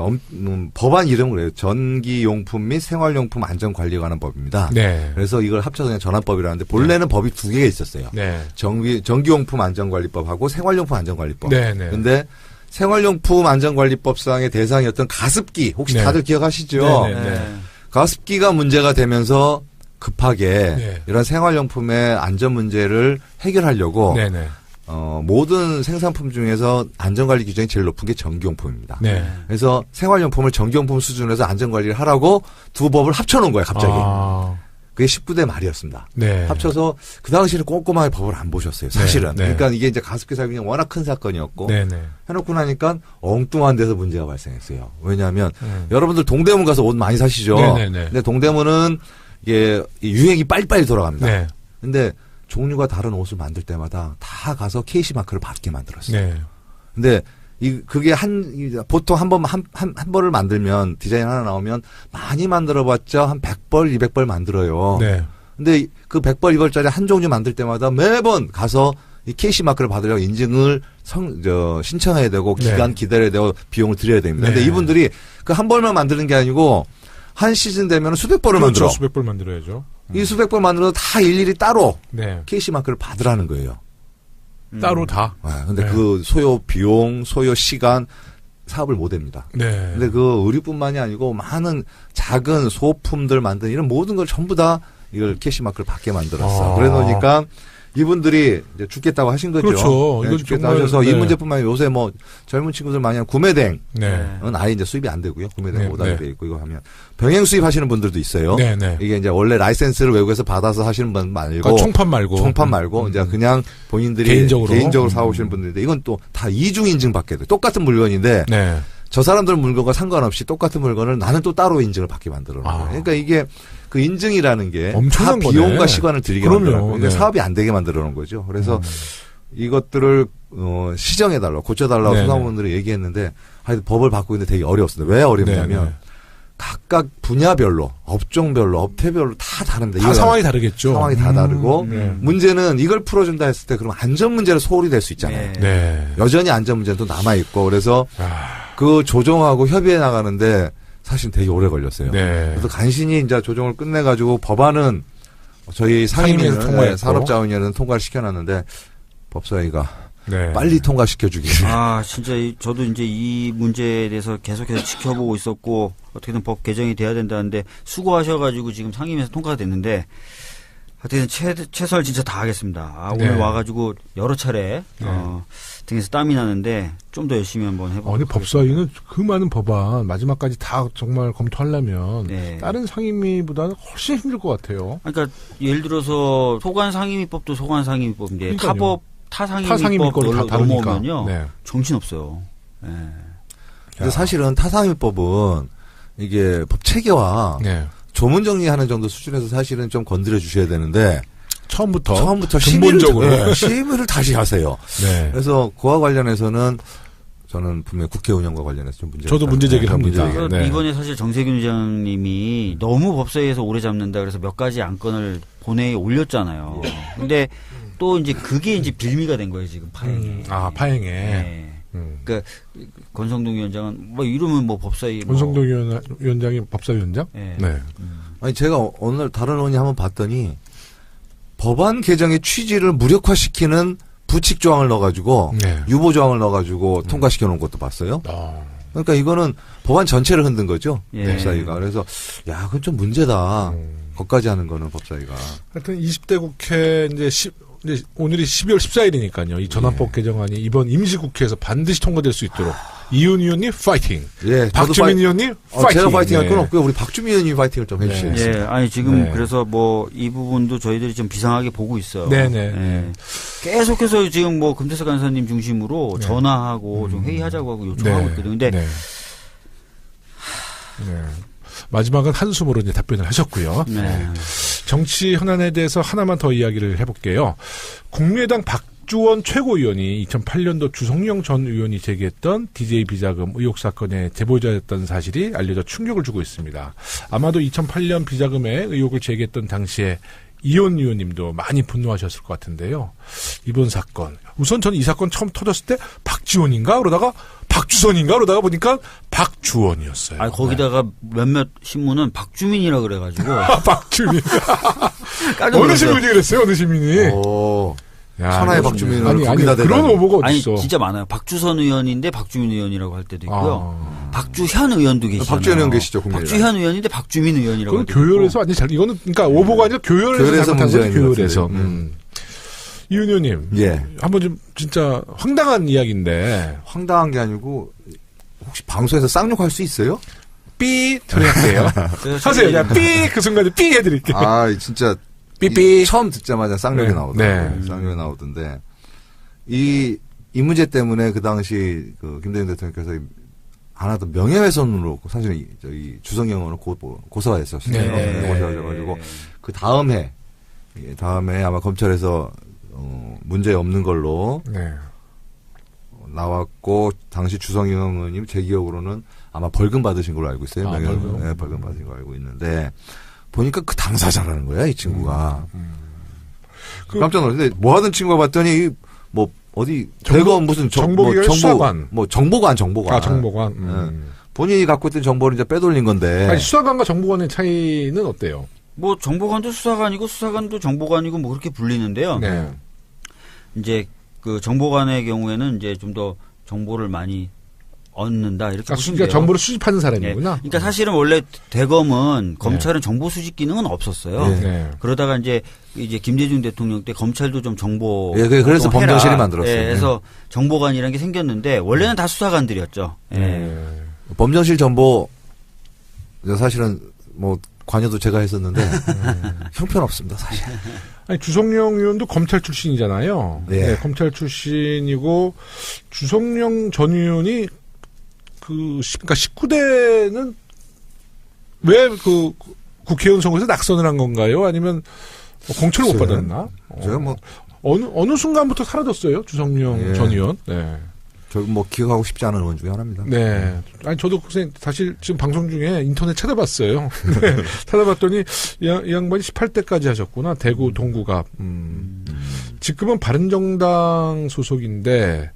법안 이름은 그래요. 전기용품 및 생활용품 안전관리에 관한 법입니다. 네. 그래서 이걸 합쳐서 그냥 전환법이라는데 본래는 법이 두 개가 있었어요. 네. 전기용품 안전관리법하고 생활용품 안전관리법. 네. 네. 근데 생활용품 안전관리법상의 대상이었던 가습기 혹시 네. 다들 기억하시죠? 네, 네. 가습기가 문제가 되면서 급하게 네. 이런 생활용품의 안전 문제를 해결하려고 네. 네. 모든 생산품 중에서 안전관리 규정이 제일 높은 게 전기용품입니다. 네. 그래서 생활용품을 전기용품 수준에서 안전관리를 하라고 두 법을 합쳐놓은 거예요. 갑자기. 그게 19대 말이었습니다. 네. 합쳐서 그 당시에는 꼼꼼하게 법을 안 보셨어요. 사실은. 네. 네. 그러니까 이게 이제 가습기 사업이 워낙 큰 사건이었고 네. 네. 해놓고 나니까 엉뚱한 데서 문제가 발생했어요. 왜냐하면 여러분들 동대문 가서 옷 많이 사시죠. 네. 네. 근데 동대문은 이게 유행이 빨리빨리 돌아갑니다. 네. 근데 종류가 다른 옷을 만들 때마다 다 가서 KC 마크를 받게 만들었어요. 네. 근데 그게 보통 한 번을 만들면 디자인 하나 나오면 많이 만들어봤자 한 100벌, 200벌 만들어요. 네. 근데 그 100벌, 2벌짜리 한 종류 만들 때마다 매번 가서 이 KC 마크를 받으려고 인증을 신청해야 되고 기간 네. 기다려야 되고 비용을 들여야 됩니다. 네. 근데 이분들이 그 한 벌만 만드는 게 아니고 한 시즌 되면 수백 벌을 그렇죠. 만들어. 수백 벌 만들어야죠. 이 수백 벌 만들어서 다 일일이 따로 네. KC 마크를 받으라는 거예요. 따로 다. 근데 네. 그 소요 비용, 소요 시간 사업을 못 합니다. 네. 근데 그 의류뿐만이 아니고 많은 작은 소품들 만드는 이런 모든 걸 전부 다 이걸 KC 마크를 받게 만들었어. 그래 놓으니까 이분들이 이제 죽겠다고 하신 거죠. 그렇죠. 네, 이건 죽겠다 정말, 하셔서 네. 이 문제뿐만 아니라 요새 뭐 젊은 친구들 많이 하는 구매댕은 네. 아예 이제 수입이 안 되고요. 구매댕 네, 오다가 네. 돼 있고 이거 하면 병행 수입하시는 분들도 있어요. 네. 네. 이게 이제 원래 라이센스를 외국에서 받아서 하시는 분 말고 그러니까 총판 말고. 총판 말고 이제 그냥 본인들이 개인적으로. 사오시는 분들인데 이건 또 다 이중 인증 받게 돼. 똑같은 물건인데 네. 저 사람들 물건과 상관없이 똑같은 물건을 나는 또 따로 인증을 받게 만들어 놓은 거예요. 그러니까 이게 그 인증이라는 게 다 엄청난 비용과 거네. 시간을 들이게 그럼요. 만들어 놓은 거예요. 네. 사업이 안 되게 만들어 놓은 거죠. 그래서 이것들을 시정해달라고 고쳐달라고 네, 소상공인들이 얘기했는데 하여튼 법을 바꾸고 있는데 되게 어려웠습니다. 왜 어렵냐면 네. 각각 분야별로 업종별로 업태별로 다 다릅니다. 다 이거 상황이 다르겠죠. 상황이 다 다르고 네. 문제는 이걸 풀어준다 했을 때 그럼 안전 문제로 소홀히 될 수 있잖아요. 네. 여전히 안전 문제는 또 남아 있고 그래서 그 조정하고 협의해 나가는데 사실 되게 오래 걸렸어요. 네. 그래서 간신히 이제 조정을 끝내가지고 법안은 저희 상임위에서 통과했고. 산업자원위원회는 통과를 시켜놨는데 법사위가 네. 빨리 통과시켜주기. 진짜 저도 이제 이 문제에 대해서 계속해서 지켜보고 있었고 어떻게든 법 개정이 돼야 된다는데 수고하셔가지고 지금 상임위에서 통과가 됐는데 하여튼 최선을 진짜 다하겠습니다. 네. 오늘 와가지고 여러 차례 등에서 땀이 나는데 좀 더 열심히 한번 해보고. 근데 법사위는 그 많은 법안 마지막까지 다 정말 검토하려면 네. 다른 상임위보다는 훨씬 힘들 것 같아요. 그러니까 예를 들어서 소관상임위법도 소관상임위법인데 그러니까요. 타상임위법 거를 다 다루니까. 넘어오면요 네. 정신 없어요. 네. 근데 사실은 타상위법은 이게 법 체계와 네. 조문 정리하는 정도 수준에서 사실은 좀 건드려 주셔야 되는데 처음부터 근본적으로 심의를 심의를 다시 하세요. 네. 그래서 그와 관련해서는 저는 분명히 국회 운영과 관련해서 좀 문제. 저도 문제 제기를 합니다. 그래서 네. 이번에 사실 정세균 의장님이 너무 법사위에서 오래 잡는다 그래서 몇 가지 안건을 본회의에 올렸잖아요. 근데 또 이제 그게 이제 빌미가 된 거예요 지금 파행에. 파행에. 네. 그러니까 권성동 위원장은 뭐 이러면 뭐 법사위 권성동 위원장이 법사위원장? 네. 네. 아니 제가 오늘 다른 의원이 한번 봤더니 법안 개정의 취지를 무력화시키는 부칙 조항을 넣어가지고 네. 유보 조항을 넣어가지고 통과시켜 놓은 것도 봤어요. 그러니까 이거는 법안 전체를 흔든 거죠. 예. 법사위가. 그래서 야 그건 좀 문제다. 거기까지 하는 거는 법사위가. 하여튼 20대 국회 이제 오늘이 12월 14일이니까요. 이 전환법 개정안이 이번 임시국회에서 반드시 통과될 수 있도록 이윤 의원님 파이팅. 예, 박주민 의원님 파이팅. 제가 파이팅 할 건 네. 없고요. 우리 박주민 의원님 파이팅을 좀 해주세요. 예, 아니 지금 네. 그래서 뭐 이 부분도 저희들이 좀 비상하게 보고 있어요. 네네. 예. 계속해서 지금 뭐 금태섭 간사님 중심으로 전화하고 좀 회의하자고 하고 요청하고 있거든요. 근데 네. 마지막은 한숨으로 이제 답변을 하셨고요. 네. 정치 현안에 대해서 하나만 더 이야기를 해볼게요. 국민의당 박주원 최고위원이 2008년도 주성영 전 의원이 제기했던 DJ 비자금 의혹 사건의 제보자였던 사실이 알려져 충격을 주고 있습니다. 아마도 2008년 비자금의 의혹을 제기했던 당시에 이현 의원님도 많이 분노하셨을 것 같은데요. 이번 사건, 우선 저는 이 사건 처음 터졌을 때 박지원인가 그러다가 박주선인가 그러다가 보니까 박주원이었어요. 아 거기다가 몇몇 신문은 박주민이라 그래가지고 박주민. 깜짝 어느 놀랐어요. 신문이 그랬어요? 어느 신문이? 오. 야, 천하의 이거 박주민을 아니, 거기다 그런 대다니. 오보가 아니 어딨어. 진짜 많아요. 박주선 의원인데 박주민 의원이라고 할 때도 있고요. 아. 박주현 의원도 계시잖아요. 박주현 의원 계시죠, 국민의당. 박주현 의원인데 박주민 의원이라고. 그건 할 때도 교열에서 있고. 완전 잘, 이거는 그러니까 오보가 아니라 교열에서 교열에서 잘못한 거죠. 문제가 있는 것 교열에서. 같은데. 이윤 의원님. 예. 한번 좀 진짜 황당한 이야기인데. 황당한 게 아니고 혹시 방송에서 쌍욕할 수 있어요? 삐 처리할게요. 그래서 하세요. 저희- 그냥 삐 그 순간에 삐 해드릴게요. 아, 진짜 삐삐. 처음 듣자마자 쌍욕이 네. 나오더라고요. 네. 쌍욕이 나오던데 이 문제 때문에 그 당시 그 김대중 대통령께서 하나도 명예훼손으로 사실은 저희 주성영 의원을 고소했었어요. 네. 고소하셔가지고 그 다음에 아마 검찰에서 문제 없는 걸로 네. 나왔고 당시 주성영 의원님 제 기억으로는 아마 벌금 받으신 걸로 알고 있어요. 아, 벌금? 네, 벌금 받으신 걸로 알고 있는데 보니까 그 당사자라는 거야 이 친구가. 깜짝 놀랐는데 뭐 하던 친구가 봤더니 뭐 어디 대검 무슨 정보기관 수사관. 정보관. 아, 정보관. 네. 본인이 갖고 있던 정보를 이제 빼돌린 건데. 아니, 수사관과 정보관의 차이는 어때요? 뭐 정보관도 수사관이고 수사관도 정보관이고 뭐 그렇게 불리는데요. 네. 이제 그 정보관의 경우에는 이제 좀 더 정보를 많이 얻는다 이렇게 아, 보시면 그러니까 돼요. 정보를 수집하는 예. 사람이구나. 그러니까 사실은 원래 대검은 검찰은 정보 수집 기능은 없었어요. 네. 네. 그러다가 이제 김대중 대통령 때 검찰도 좀 정보 예, 그래서 활동해라. 범정실이 만들었어요. 예, 그래서 정보관이라는 게 생겼는데 원래는 다 수사관들이었죠. 예. 네. 범정실 정보 사실은 뭐 관여도 제가 했었는데 형편없습니다 사실. 아니, 주성영 의원도 검찰 출신이잖아요. 네. 네, 검찰 출신이고 주성영 전 의원이 그러니까 19대는 왜 그 국회의원 선거에서 낙선을 한 건가요? 아니면 공천을 못 글쎄요. 받았나? 제가 뭐 어느 순간부터 사라졌어요, 주성영 예. 전 의원. 네. 저 뭐 기억하고 싶지 않은 의원 중에 하나입니다. 네. 아니, 저도 사실 지금 방송 중에 인터넷 찾아봤어요. 네. 찾아봤더니 이 양반이 18대까지 하셨구나. 대구 동구갑. 지금은 바른정당 소속인데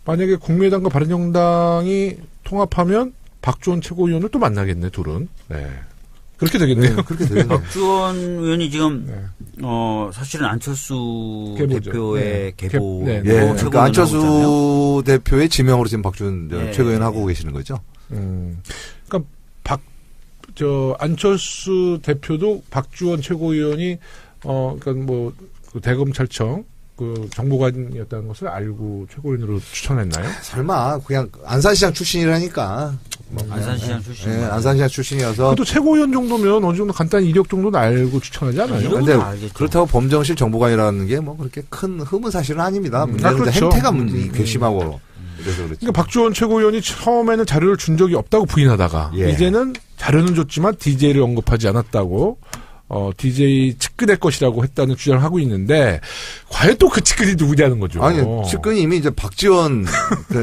만약에 국민의당과 바른정당이 통합하면 박주원 최고위원을 또 만나겠네, 둘은. 네. 그렇게 되겠네요. 네, 그렇게 되겠네요. 박주원 의원이 지금 네. 사실은 안철수 계보죠. 대표의 네. 계보 네. 예, 최고위원 그러니까 하고 있잖아요. 안철수 대표의 지명으로 지금 박준 네. 최고위원 하고 계시는 거죠. 그러니까 안철수 대표도 박주원 최고위원이 그러니까 그 대검찰청 그 정보관이었다는 것을 알고 최고위원으로 추천했나요? 설마 그냥 안산시장 출신이라니까. 안산시장 출신. 예, 안산시장 출신이어서. 그래도 최고위원 정도면 어느 정도 간단히 이력 정도는 알고 추천하지 않아요? 이런 근데 건 알겠죠. 그렇다고 범정실 정보관이라는 게 뭐 그렇게 큰 흠은 사실은 아닙니다. 문제는 이제 그렇죠. 행태가 괘씸하고 그래서 그렇죠. 그러니까 박주원 최고위원이 처음에는 자료를 준 적이 없다고 부인하다가 예. 이제는 자료는 줬지만 DJ를 언급하지 않았다고 DJ 측근의 것이라고 했다는 주장을 하고 있는데 과연 또 그 측근이 누구냐는 거죠. 아니, 측근이 이미 이제 박지원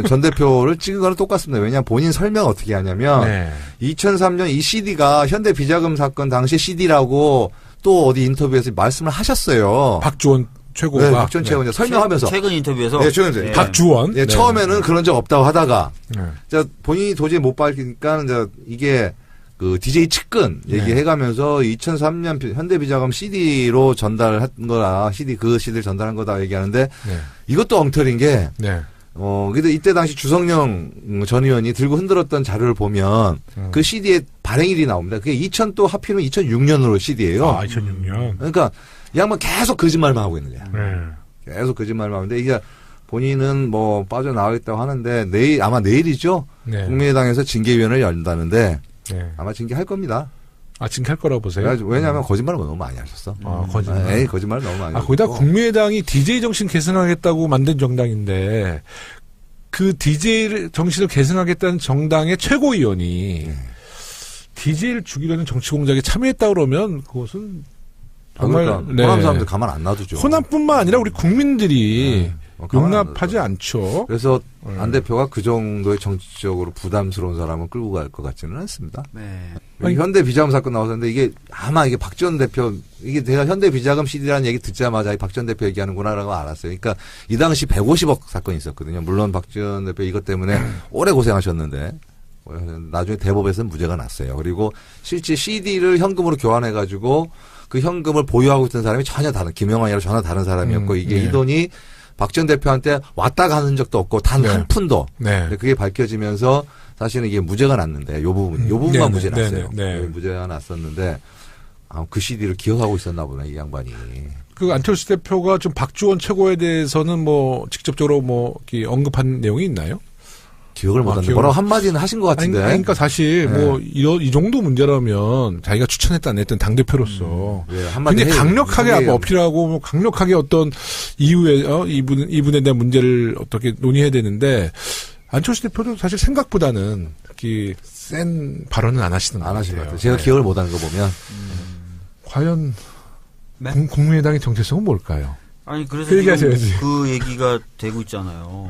전 대표를 찍은 거랑 똑같습니다. 왜냐하면 본인 설명 어떻게 하냐면 네. 2003년 이 CD가 현대 비자금 사건 당시 CD라고 또 어디 인터뷰에서 말씀을 하셨어요. 박주원 최고가 네, 박지원 최고가 설명하면서. 최근 인터뷰에서 네, 최근 예. 박주원 예, 네. 처음에는 그런 적 없다고 하다가 네. 자, 본인이 도저히 못 밝히니까 이제 이게 그 DJ 측근 얘기해가면서 2003년 현대비자금 CD로 전달한 거라 그 CD를 전달한 거다 얘기하는데 네. 이것도 엉터리인 게 네. 그래도 이때 당시 주성영 전 의원이 들고 흔들었던 자료를 보면 그 CD에 발행일이 나옵니다. 그게 또 하필이면 2006년으로 CD예요. 아, 2006년. 그러니까 이 양반 계속 거짓말만 하고 있는 거야. 네. 계속 거짓말만 하는데 이게 본인은 뭐 빠져나가겠다고 하는데 아마 내일이죠. 네. 국민의당에서 징계위원회를 열린다는데 네. 아마 징계할 겁니다. 아, 징계할 거라고 보세요? 왜냐하면 거짓말을 너무 많이 하셨어. 거짓말. 거짓말을 너무 많이. 거기다 하셨고. 국민의당이 DJ 정신 계승하겠다고 만든 정당인데 그 DJ 정신을 계승하겠다는 정당의 최고위원이 DJ를 죽이려는 정치 공작에 참여했다 그러면 그것은 정말 그러니까 네. 호남 사람들 가만 안 놔두죠. 호남뿐만 아니라 우리 국민들이 가만 안 용납하지 않죠. 그래서 안 대표가 그 정도의 정치적으로 부담스러운 사람을 끌고 갈 것 같지는 않습니다. 네. 아니, 현대 비자금 사건 나왔었는데 이게 아마 이게 박 전 대표 이게 제가 현대 비자금 CD라는 얘기 듣자마자 박 전 대표 얘기하는구나라고 알았어요. 그러니까 이 당시 150억 사건이 있었거든요. 물론 박 전 대표 이것 때문에 오래 고생하셨는데 나중에 대법에서는 무죄가 났어요. 그리고 실제 CD를 현금으로 교환해가지고 그 현금을 보유하고 있던 사람이 전혀 다른 김영환이랑 전혀 다른 사람이었고 이게 네. 이 돈이 박 전 대표한테 왔다 가는 적도 없고 단 한 네. 푼도. 네. 근데 그게 밝혀지면서 사실은 이게 무죄가 났는데 요 부분만 네네, 무죄 났어요. 네네, 네. 무죄가 났었는데 그 CD를 기억하고 있었나 보네 이 양반이. 그 안철수 대표가 좀 박지원 최고에 대해서는 뭐 직접적으로 뭐 이렇게 언급한 내용이 있나요? 기억을 못하는데 뭐라고 한마디는 하신 것 같은데. 그러니까 사실 네. 뭐 이 정도 문제라면 자기가 추천했다 안 했던 당 대표로서 예, 한마디 굉장히 강력하게 해요. 어필하고 뭐 강력하게 어떤 이후에 이분에 대한 문제를 어떻게 논의해야 되는데 안철수 대표도 사실 생각보다는 이렇게 센 발언은 안 하시는 것 안 같아요. 하신 것 같아요. 제가 네. 기억을 못하는 거 보면. 과연 네? 국민의당의 정체성은 뭘까요? 아니 그래서 그 얘기 지금 하셔야지. 그 얘기가 되고 있잖아요.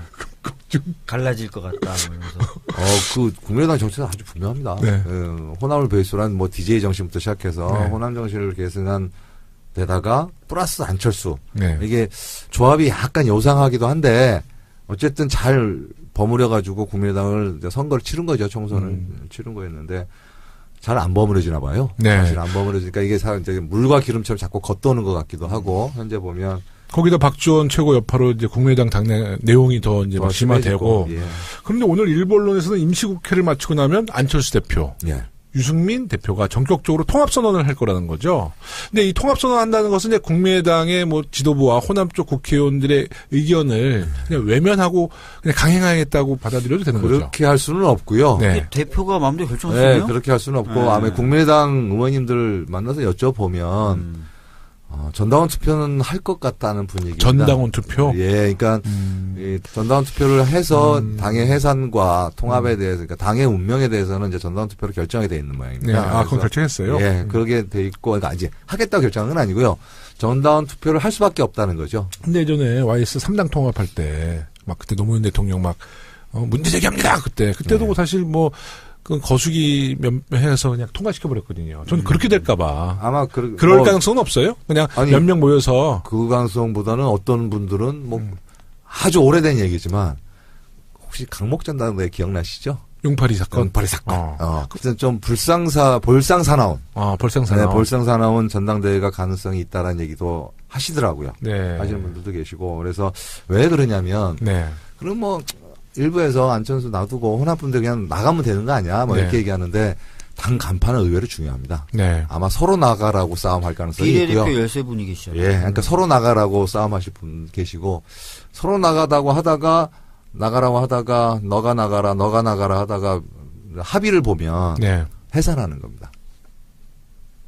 갈라질 것 같다. 뭐 이러면서. 그 국민의당 정체는 아주 분명합니다. 네. 호남을 베이스로 한 뭐 DJ 정신부터 시작해서 네. 호남 정신을 계승한 데다가 플러스 안철수. 네. 이게 조합이 약간 요상하기도 한데 어쨌든 잘 버무려가지고 국민의당을 이제 선거를 치른 거죠. 총선을 치른 거였는데 잘 안 버무려지나 봐요. 네. 사실 안 버무려지니까 이게 이제 물과 기름처럼 자꾸 겉도는 것 같기도 하고 현재 보면 거기다 박지원 최고 여파로 이제 국민의당 당내 내용이 더 이제 막 심화되고. 예. 그런데 오늘 일부 언론에서는 임시국회를 마치고 나면 안철수 대표, 예. 유승민 대표가 전격적으로 통합선언을 할 거라는 거죠. 근데 이 통합선언 한다는 것은 이제 국민의당의 뭐 지도부와 호남 쪽 국회의원들의 의견을 그냥 외면하고 그냥 강행하겠다고 받아들여도 되는 거죠. 그렇게 할 수는 없고요. 네. 이게 대표가 마음대로 결정할 수 네, 있나요? 그렇게 할 수는 없고 네. 아마 국민의당 의원님들 만나서 여쭤보면 전당원 투표는 할 것 같다는 분위기입니다. 전당원 투표. 예, 그러니까 이 전당원 투표를 해서 당의 해산과 통합에 대해서, 그러니까 당의 운명에 대해서는 이제 전당원 투표로 결정이 돼 있는 모양입니다. 네. 아, 그건 그래서 결정했어요. 예, 그러게 돼 있고, 그러니까 이제 하겠다고 결정한 건 아니고요. 전당원 투표를 할 수밖에 없다는 거죠. 근데 예전에 YS 3당 통합할 때, 막 그때 노무현 대통령 막, 문제 제기합니다! 그때도 네. 사실 뭐, 그 거수기 해서 그냥 통과시켜버렸거든요. 저는 그렇게 될까봐. 아마 그럴 뭐 가능성은 없어요? 그냥 아니, 몇 명 모여서. 그 가능성보다는 어떤 분들은 뭐 아주 오래된 얘기지만 혹시 강목전당대 기억나시죠? 용팔이 사건. 연파리 사건. 어. 그때 좀 볼상사나운. 벌상사나. 네, 볼상사나운 전당대회가 가능성이 있다라는 얘기도 하시더라고요. 네. 하시는 분들도 계시고. 그래서 왜 그러냐면, 네. 그럼 뭐, 일부에서 안철수 놔두고 호남분들 그냥 나가면 되는 거 아니야? 뭐 네. 이렇게 얘기하는데, 당 간판은 의외로 중요합니다. 네. 아마 서로 나가라고 싸움할 가능성이 있고요. 비례대표 13분이 계시잖아요. 예, 그러니까 서로 나가라고 싸움하실 분 계시고, 서로 나가다고 하다가, 나가라고 하다가, 너가 나가라 하다가, 합의를 보면, 네. 해산하는 겁니다.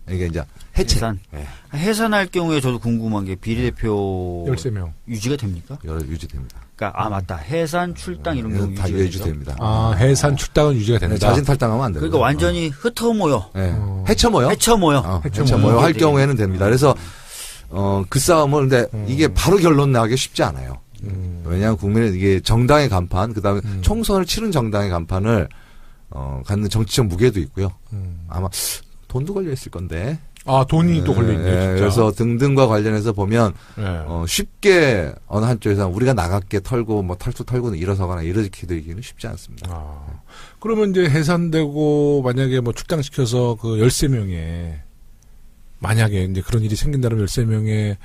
이게 이제 해체. 해산. 예, 해산할 경우에 저도 궁금한 게 비례대표 13명. 유지가 됩니까? 여러 유지됩니다. 그러니까 맞다. 해산, 출당 이런 경우 다 유지가 되죠? 유지됩니다. 해산 출당은 유지가 된다. 자진 탈당하면 안 됩니다. 그러니까 완전히 흩어모여. 예. 해쳐모여? 해쳐모여. 해쳐모여 할 경우에는 됩니다. 그래서 그 싸움을 근데 이게 바로 결론 나기 쉽지 않아요. 왜냐하면 국민의 이게 정당의 간판, 그다음에 총선을 치른 정당의 간판을 갖는 정치적 무게도 있고요. 아마 돈도 걸려 있을 건데. 돈이 또 걸려있네요, 진짜. 그래서 등등과 관련해서 보면 네. 쉽게 어느 한쪽에서 우리가 나갈게 털고 뭐 탈수 털고는 일어서거나 이렇게 되기는 쉽지 않습니다. 그러면 이제 해산되고 만약에 뭐 출당시켜서 그 13명의 만약에 이제 그런 일이 생긴다면 13명의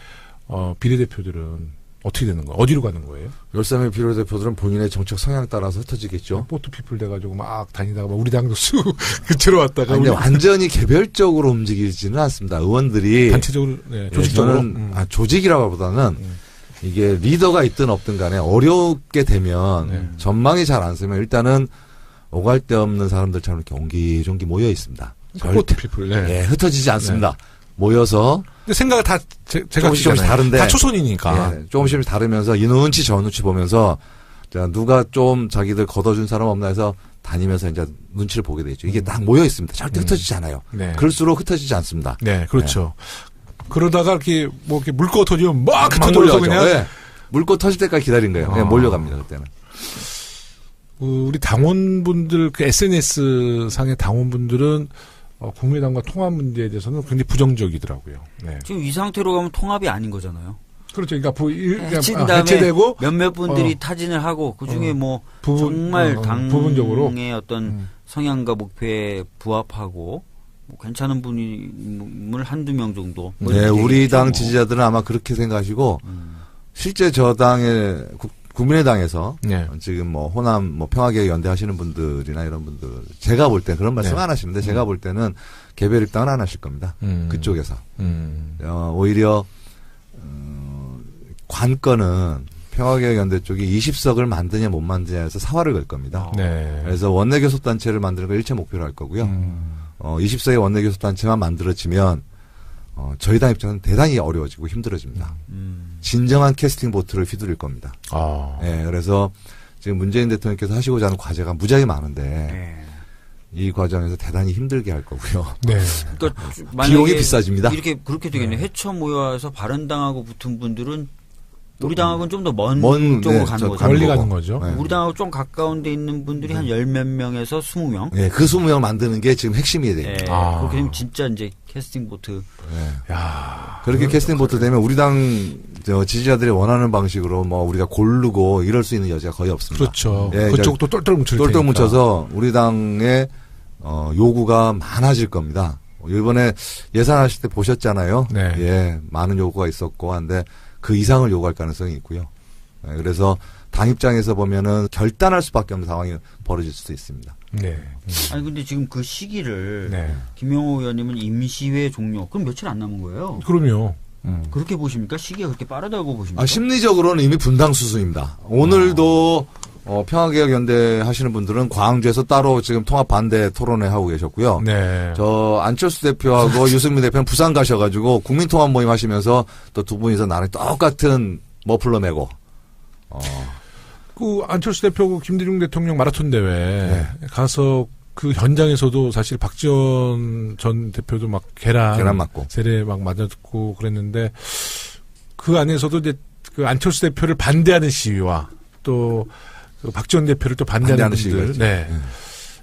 비례대표들은 어떻게 되는 거예요? 어디로 가는 거예요? 13명 비례대표들은 본인의 정책 성향에 따라서 흩어지겠죠. 포트피플 돼가지고 막 다니다가 막 우리 당도 쑥 그치러 왔다가 아니, 근데 우리 완전히 개별적으로 움직이지는 않습니다. 의원들이 단체적으로, 네, 조직적으로. 저는 조직이라고 보다는 이게 리더가 있든 없든 간에 어렵게 되면 전망이 잘 안 쓰면 일단은 오갈 데 없는 사람들처럼 이렇게 옹기종기 모여 있습니다. 포트피플. 네. 예, 흩어지지 않습니다. 모여서 근데 생각은 다 제가 조금씩 다른데 다 초선이니까. 예, 조금씩 다르면서 이 눈치 저 눈치 보면서 자, 누가 좀 자기들 걷어준 사람 없나 해서 다니면서 이제 눈치를 보게 되죠. 이게 딱 모여 있습니다. 절대 흩어지지 않아요. 네. 그럴수록 흩어지지 않습니다. 네, 그렇죠. 그러다가 이렇게 뭐 이렇게 물고 터지면 막 막 터져서 몰려가죠. 그냥 네. 물고 터질 때까지 기다린 거예요. 그냥 몰려갑니다, 그때는. 우리 당원분들 그 SNS 상의 당원분들은 국민의당과 통합 문제에 대해서는 굉장히 부정적이더라고요. 네. 지금 이 상태로 가면 통합이 아닌 거잖아요. 그렇죠. 그러니까 해친 다음에 해체되고 몇몇 분들이 타진을 하고 그 중에 뭐 정말 당의 부분적으로 어떤 성향과 목표에 부합하고 뭐 괜찮은 분을 한두 명 정도. 뭐 네, 이렇게 우리 되겠죠, 당 뭐. 지지자들은 아마 그렇게 생각하시고 실제 저 당의 국민의당에서 네. 지금 뭐 호남 뭐 평화개혁 연대하시는 분들이나 이런 분들 제가 볼 때 그런 말씀 네. 안 하시는데 제가 볼 때는 개별 입당은 안 하실 겁니다. 그쪽에서 오히려 관건은 평화개혁 연대 쪽이 20석을 만드냐 못 만드냐에서 사활을 걸 겁니다. 네. 그래서 원내교섭단체를 만드는 걸 일체 목표로 할 거고요. 20석의 원내교섭단체만 만들어지면 저희 당 입장은 대단히 어려워지고 힘들어집니다. 진정한 캐스팅 보트를 휘두를 겁니다. 예, 그래서 지금 문재인 대통령께서 하시고자 하는 과제가 무지하게 많은데 네. 이 과정에서 대단히 힘들게 할 거고요. 네. 그러니까 비용이 비싸집니다. 이렇게 그렇게 되겠네요. 해쳐 모여서 바른당하고 붙은 분들은 우리 당하고는 좀 더 먼 쪽으로 가는 거죠. 멀리 가는 거죠. 네. 우리 당하고 좀 가까운 데 있는 분들이 한 10몇 명에서 20명. 예, 그 20명 만드는 게 지금 핵심이 돼요. 네. 그렇게 되면 진짜 이제 캐스팅 보트. 예. 야, 그렇게 캐스팅 보트 되면 우리 당 지지자들이 원하는 방식으로 뭐 우리가 고르고 이럴 수 있는 여지가 거의 없습니다. 그렇죠. 예, 그쪽도 똘똘 뭉칠 똘똘 테니까. 뭉쳐서 우리 당의 요구가 많아질 겁니다. 이번에 예산하실 때 보셨잖아요. 네. 예, 많은 요구가 있었고 한데 그 이상을 요구할 가능성이 있고요. 예, 그래서 당 입장에서 보면은 결단할 수밖에 없는 상황이 벌어질 수도 있습니다. 네. 아니 근데 지금 그 시기를 네. 김영호 의원님은 임시회 종료. 그럼 며칠 안 남은 거예요. 그럼요. 그렇게 보십니까? 시기가 그렇게 빠르다고 보십니까? 심리적으로는 이미 분당 수순입니다. 오늘도 평화개혁연대 하시는 분들은 광주에서 따로 지금 통합 반대 토론회 하고 계셨고요. 네. 저 안철수 대표하고 유승민 대표는 부산 가셔가지고 국민통합 모임 하시면서 또 두 분이서 나랑 똑같은 머플러 메고. 그 안철수 대표고 김대중 대통령 마라톤 대회 가서 그 현장에서도 사실 박지원 전 대표도 막 계란 맞고. 세례 막 맞았고 그랬는데 그 안에서도 이제 그 안철수 대표를 반대하는 시위와 또 그 박지원 대표를 또 반대하는 분들. 네.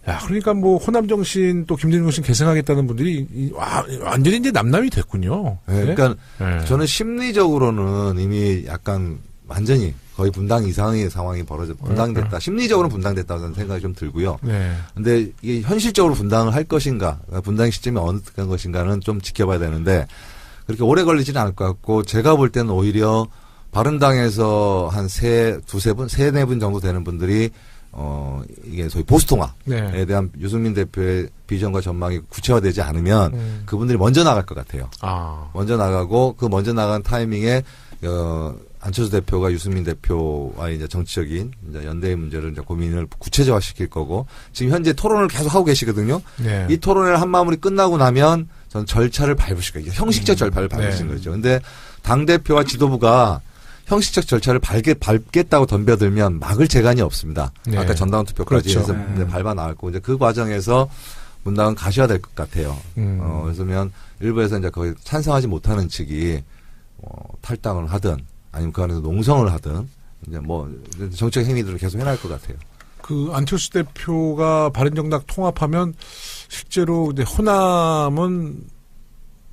야, 그러니까 뭐 호남 정신 또 김대중 정신 계승하겠다는 분들이 완전히 이제 남남이 됐군요. 네, 그러니까 네. 저는 심리적으로는 이미 약간 완전히 거의 분당 이상의 상황이 분당됐다. 심리적으로는 분당됐다고 저는 생각이 좀 들고요. 네. 근데 이게 현실적으로 분당을 할 것인가, 분당 시점이 어느 것인가는 좀 지켜봐야 되는데 그렇게 오래 걸리지는 않을 것 같고 제가 볼 때는 오히려 바른당에서 한 세네 분 정도 되는 분들이 이게 소위 보수통합에 대한 유승민 대표의 비전과 전망이 구체화되지 않으면 그분들이 먼저 나갈 것 같아요. 먼저 나가고 그 먼저 나간 타이밍에 안철수 대표가 유승민 대표와의 이제 정치적인 이제 연대의 문제를 이제 고민을 구체적화시킬 거고 지금 현재 토론을 계속 하고 계시거든요. 네. 이 토론을 한 마무리 끝나고 나면 저는 절차를 밟으실 거예요. 형식적 절차를 밟으신 거죠. 근데 당 대표와 지도부가 형식적 절차를 밟겠다고 덤벼들면 막을 재간이 없습니다. 네. 아까 전당원 투표까지 그렇죠. 해서 이제 밟아 나왔고 이제 그 과정에서 문당은 가셔야 될 것 같아요. 그래서면 일부에서 이제 거의 찬성하지 못하는 측이 탈당을 하든 아니면 그 안에서 농성을 하든 이제 뭐 정책 행위들을 계속 해나갈 것 같아요. 그 안철수 대표가 바른정당 통합하면 실제로 이제 호남은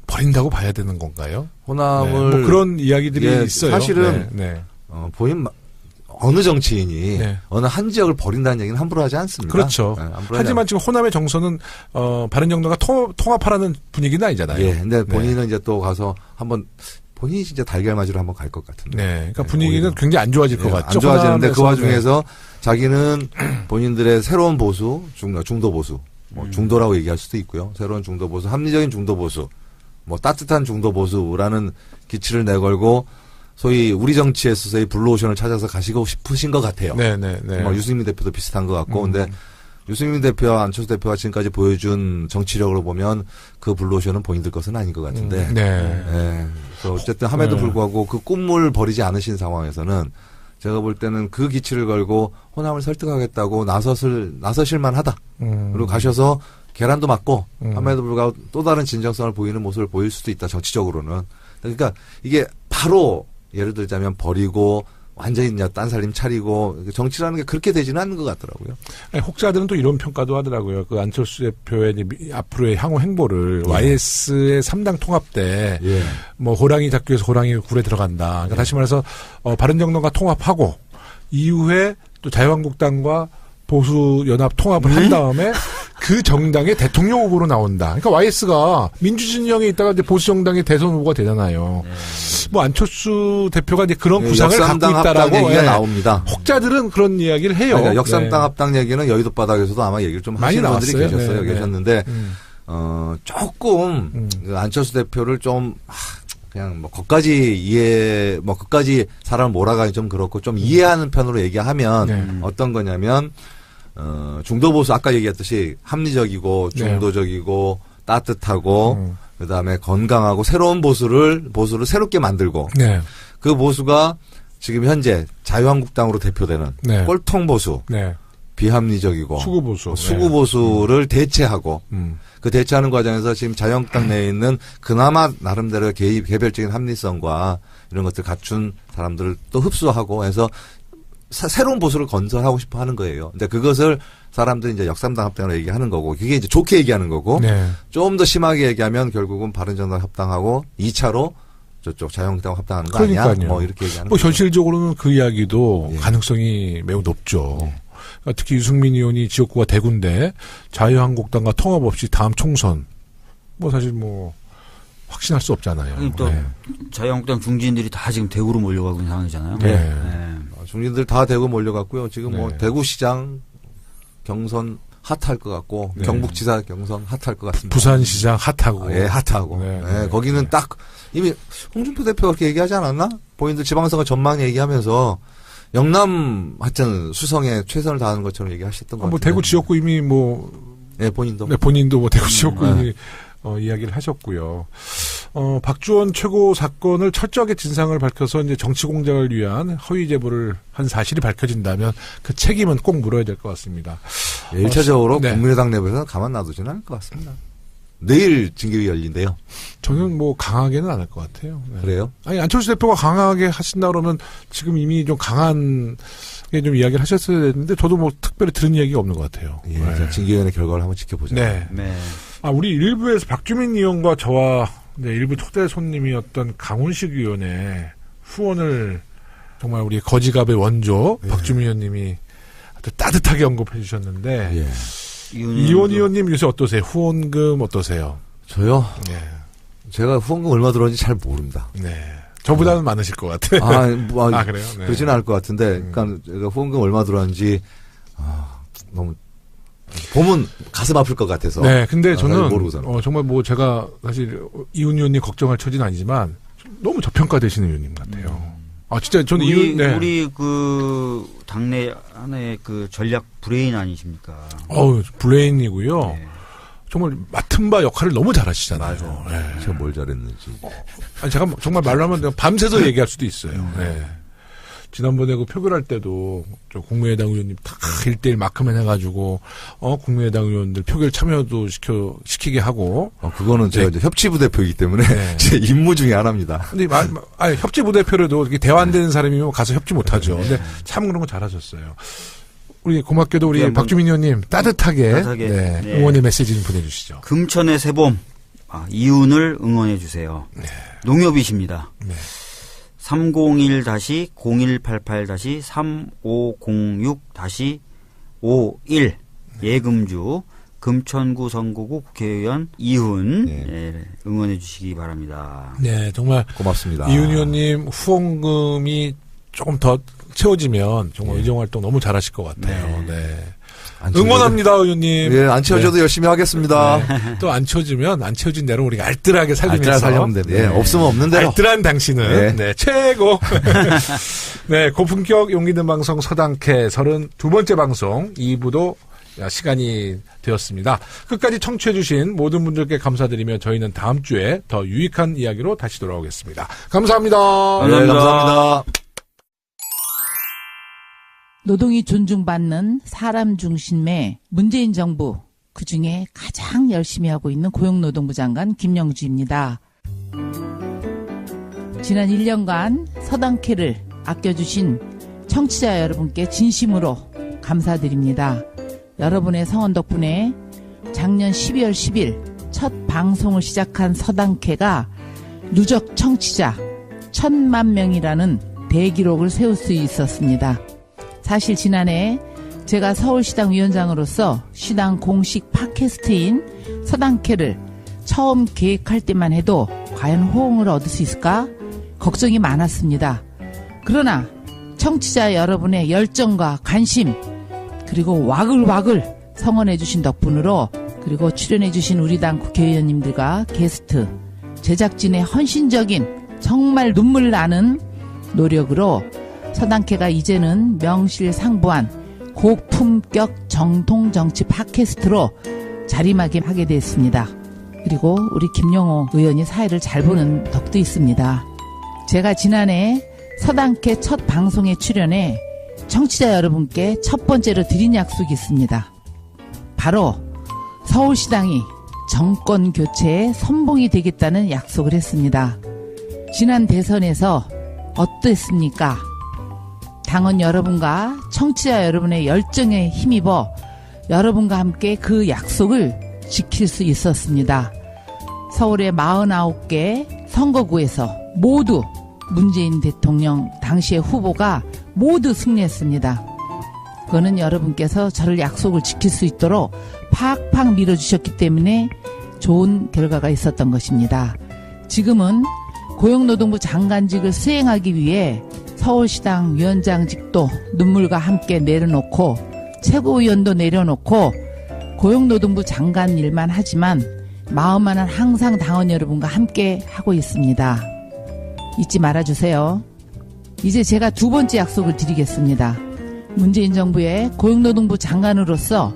버린다고 봐야 되는 건가요? 호남을 뭐 그런 이야기들이 있어요. 사실은 네. 본인 어느 정치인이 네. 어느 한 지역을 버린다는 얘기는 함부로 하지 않습니다. 그렇죠. 네, 하지만 지금 호남의 정서는 바른정당과 통합하라는 분위기는 아니잖아요. 예, 근데 본인은 이제 또 가서 한번 본인이 진짜 달걀맞이로 한번 갈 것 같은데. 네, 그러니까 분위기는 굉장히 안 좋아질 것 같죠. 안 좋아지는데 그 호남에서. 와중에서 자기는 본인들의 새로운 보수, 중도 보수, 뭐 중도라고 얘기할 수도 있고요. 새로운 중도 보수, 합리적인 중도 보수, 뭐 따뜻한 중도 보수라는 기치를 내걸고 소위 우리 정치에 있어서의 블루오션을 찾아서 가시고 싶으신 것 같아요. 네. 뭐 유승민 대표도 비슷한 것 같고, 근데 유승민 대표와 안철수 대표가 지금까지 보여준 정치력으로 보면 그 블루오션은 본인들 것은 아닌 것 같은데. 네. 그래서 어쨌든 함에도 불구하고 그 꿈을 버리지 않으신 상황에서는 제가 볼 때는 그 기치를 걸고 호남을 설득하겠다고 나서실만 하다. 그리고 가셔서 계란도 맞고 함에도 불구하고 또 다른 진정성을 보이는 모습을 보일 수도 있다. 정치적으로는. 그러니까 이게 바로 예를 들자면 버리고 완전히 이제 딴 살림 차리고 정치라는 게 그렇게 되지는 않는 것 같더라고요. 아니, 혹자들은 또 이런 평가도 하더라고요. 그 안철수 대표의 이제 앞으로의 향후 행보를 YS의 3당 통합 때 뭐 호랑이 잡기 위해서 호랑이 굴에 들어간다. 그러니까 다시 말해서 바른정당과 통합하고 이후에 또 자유한국당과 보수연합 통합을 한 다음에 그 정당의 대통령 후보로 나온다. 그러니까 YS가 민주진영에 있다가 이제 보수정당의 대선 후보가 되잖아요. 뭐 안철수 대표가 이제 그런 구상을 갖고 있다라고 얘기가 나옵니다. 혹자들은 그런 이야기를 해요. 그러니까 역삼당 합당 얘기는 여의도 바닥에서도 아마 얘기를 좀 많이 하시는 분들이 나왔어요. 계셨는데 조금 그 안철수 대표를 좀 그냥 뭐 그까지 사람을 몰아가기 좀 그렇고 좀 이해하는 편으로 얘기하면 어떤 거냐면 중도 보수 아까 얘기했듯이 합리적이고 중도적이고 따뜻하고 그다음에 건강하고 새로운 보수를 새롭게 만들고 그 보수가 지금 현재 자유한국당으로 대표되는 꼴통 보수 비합리적이고 수구 보수를 대체하고 그 대체하는 과정에서 지금 자유한국당 내에 있는 그나마 나름대로 개별적인 합리성과 이런 것들 갖춘 사람들을 또 흡수하고 해서 새로운 보수를 건설하고 싶어 하는 거예요. 근데 그것을 사람들이 이제 역삼당 합당으로 얘기하는 거고, 그게 이제 좋게 얘기하는 거고, 좀 더 심하게 얘기하면 결국은 바른정당 합당하고 2차로 저쪽 자유한국당 합당하는 거 아니야? 뭐 이렇게 얘기하는 뭐 현실적으로는 그 이야기도 가능성이 매우 높죠. 그러니까 특히 유승민 의원이 지역구가 대구인데 자유한국당과 통합 없이 다음 총선 뭐 사실 뭐 확신할 수 없잖아요. 또 자유한국당 중진들이 다 지금 대구로 몰려가고 있는 상황이잖아요. 중진들 다 대구 몰려갔고요. 지금 뭐 대구시장 경선 핫할 것 같고 경북지사 경선 핫할 것 같습니다. 부산시장 핫하고. 핫하고. 거기는 딱 이미 홍준표 대표가 그렇게 얘기하지 않았나? 본인들 지방선거 전망 얘기하면서 영남 하여튼 수성에 최선을 다하는 것처럼 얘기하셨던 것 같아요. 뭐 대구 지역구 이미 뭐 본인도 뭐 대구 지역구 이미 이야기를 하셨고요. 박주원 최고 사건을 철저하게 진상을 밝혀서 이제 정치 공작을 위한 허위 제보를 한 사실이 밝혀진다면 그 책임은 꼭 물어야 될 것 같습니다. 1차적으로 국민의당 내부에서는 가만 놔두지는 않을 것 같습니다. 내일 징계위 열린대요. 저는 뭐 강하게는 안 할 것 같아요. 그래요? 아니 안철수 대표가 강하게 하신다 그러면 지금 이미 좀 강한 게 좀 이야기를 하셨어야 되는데 저도 뭐 특별히 들은 이야기가 없는 것 같아요. 징계위원회 결과를 한번 지켜보자. 우리 일부에서 박주민 의원과 저와 일부 초대 손님이었던 강훈식 의원의 후원을 정말 우리 거지갑의 원조 박주민 의원님이 아주 따뜻하게 언급해 주셨는데 이원 의원님 요새 어떠세요? 후원금 어떠세요? 저요? 제가 후원금 얼마 들어오는지 잘 모릅니다. 저보다는 많으실 것 같아요. 그래요? 그러지는 않을 것 같은데, 그러니까 제가 후원금 얼마 들어왔는지 너무 보면 가슴 아플 것 같아서. 근데 저는 정말 뭐 제가 사실 이훈 의원님 걱정할 처지는 아니지만 너무 저평가되시는 의원님 같아요. 진짜 저는 우리 그 당내 하나의 그 전략 브레인 아니십니까? 브레인이고요. 정말 맡은 바 역할을 너무 잘하시잖아요. 제가 뭘 잘했는지. 제가 정말 말로 하면 밤새서 얘기할 수도 있어요. 지난번에 그 표결할 때도 저 국민의당 의원님 다 1대1 마크맨 해가지고 국민의당 의원들 표결 참여도 시키게 하고. 그거는 제가 이제 협치부대표이기 때문에 제 임무 중에 하나입니다. 근데 협치부대표라도 대화 안 되는 사람이면 가서 협치 못하죠. 근데 참 그런 거 잘하셨어요. 우리 고맙게도 우리 박주민 의원님 따뜻하게 응원의 메시지 좀 보내주시죠. 금천의 새봄 이윤을 응원해 주세요. 농협이십니다. 301-0588-3506-51 예금주 금천구 선거구 국회의원 이훈 응원해 주시기 바랍니다. 정말 고맙습니다. 이훈 의원님 후원금이 조금 더 채워지면 정말 의정활동 너무 잘하실 것 같아요. 응원합니다, 의원님. 안 채워져도 열심히 하겠습니다. 또 안 채워지면 안 채워진 대로 우리가 알뜰하게 살면서. 살려면 돼. 없으면 없는 대로. 알뜰한 당신은 최고. 고품격 용기 있는 방송 서당캐 32번째 방송 2부도 시간이 되었습니다. 끝까지 청취해주신 모든 분들께 감사드리며 저희는 다음 주에 더 유익한 이야기로 다시 돌아오겠습니다. 감사합니다. 감사합니다. 노동이 존중받는 사람 중심의 문재인 정부, 그중에 가장 열심히 하고 있는 고용노동부 장관 김영주입니다. 지난 1년간 서당캐를 아껴주신 청취자 여러분께 진심으로 감사드립니다. 여러분의 성원 덕분에 작년 12월 10일 첫 방송을 시작한 서당캐가 누적 청취자 1000만 명이라는 대기록을 세울 수 있었습니다. 사실 지난해 제가 서울시당 위원장으로서 시당 공식 팟캐스트인 서당캐를 처음 계획할 때만 해도 과연 호응을 얻을 수 있을까 걱정이 많았습니다. 그러나 청취자 여러분의 열정과 관심 그리고 와글와글 성원해 주신 덕분으로 그리고 출연해 주신 우리 당 국회의원님들과 게스트 제작진의 헌신적인 정말 눈물 나는 노력으로 서당캐가 이제는 명실상부한 고품격 정통정치 팟캐스트로 자리매김하게 됐습니다. 그리고 우리 김영호 의원이 사회를 잘 보는 덕도 있습니다. 제가 지난해 서당캐 첫 방송에 출연해 청취자 여러분께 첫 번째로 드린 약속이 있습니다. 바로 서울시당이 정권 교체의 선봉이 되겠다는 약속을 했습니다. 지난 대선에서 어땠습니까? 당원 여러분과 청취자 여러분의 열정에 힘입어 여러분과 함께 그 약속을 지킬 수 있었습니다. 서울의 49개 선거구에서 모두 문재인 대통령 당시의 후보가 모두 승리했습니다. 그거는 여러분께서 저를 약속을 지킬 수 있도록 팍팍 밀어주셨기 때문에 좋은 결과가 있었던 것입니다. 지금은 고용노동부 장관직을 수행하기 위해 서울시당 위원장직도 눈물과 함께 내려놓고 최고위원도 내려놓고 고용노동부 장관 일만 하지만 마음만은 항상 당원 여러분과 함께 하고 있습니다. 잊지 말아주세요. 이제 제가 두 번째 약속을 드리겠습니다. 문재인 정부의 고용노동부 장관으로서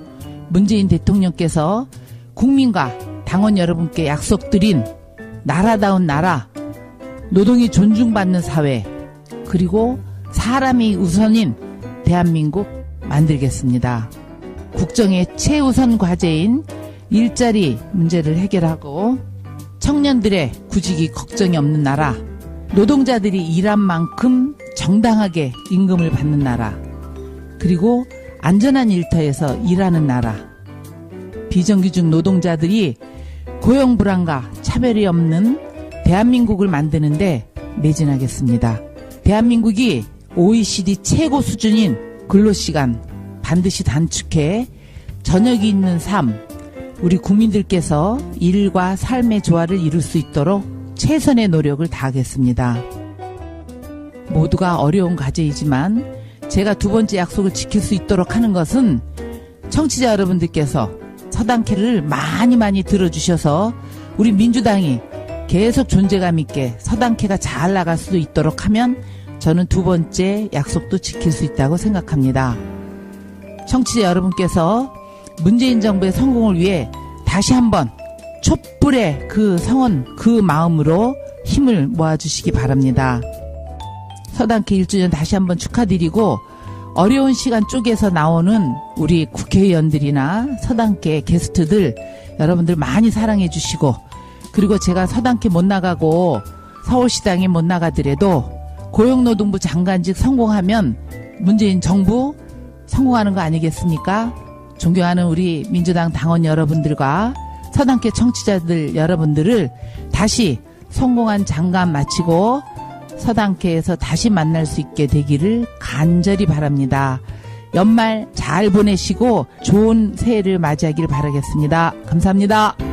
문재인 대통령께서 국민과 당원 여러분께 약속드린 나라다운 나라, 노동이 존중받는 사회, 그리고 사람이 우선인 대한민국 만들겠습니다. 국정의 최우선 과제인 일자리 문제를 해결하고 청년들의 구직이 걱정이 없는 나라, 노동자들이 일한 만큼 정당하게 임금을 받는 나라, 그리고 안전한 일터에서 일하는 나라, 비정규직 노동자들이 고용 불안과 차별이 없는 대한민국을 만드는데 매진하겠습니다. 대한민국이 OECD 최고 수준인 근로시간 반드시 단축해 저녁이 있는 삶, 우리 국민들께서 일과 삶의 조화를 이룰 수 있도록 최선의 노력을 다하겠습니다. 모두가 어려운 과제이지만 제가 두 번째 약속을 지킬 수 있도록 하는 것은 청취자 여러분들께서 서당캐를 많이 들어주셔서 우리 민주당이 계속 존재감 있게 서당캐가 잘 나갈 수도 있도록 하면 저는 두 번째 약속도 지킬 수 있다고 생각합니다. 청취자 여러분께서 문재인 정부의 성공을 위해 다시 한번 촛불의 그 성원, 그 마음으로 힘을 모아주시기 바랍니다. 서당캐 1주년 다시 한번 축하드리고 어려운 시간 쪽에서 나오는 우리 국회의원들이나 서당캐 게스트들 여러분들 많이 사랑해 주시고 그리고 제가 서당캐 못 나가고 서울시당에 못 나가더라도 고용노동부 장관직 성공하면 문재인 정부 성공하는 거 아니겠습니까? 존경하는 우리 민주당 당원 여러분들과 서당캐 청취자들 여러분들을 다시 성공한 장관 마치고 서당캐에서 다시 만날 수 있게 되기를 간절히 바랍니다. 연말 잘 보내시고 좋은 새해를 맞이하기를 바라겠습니다. 감사합니다.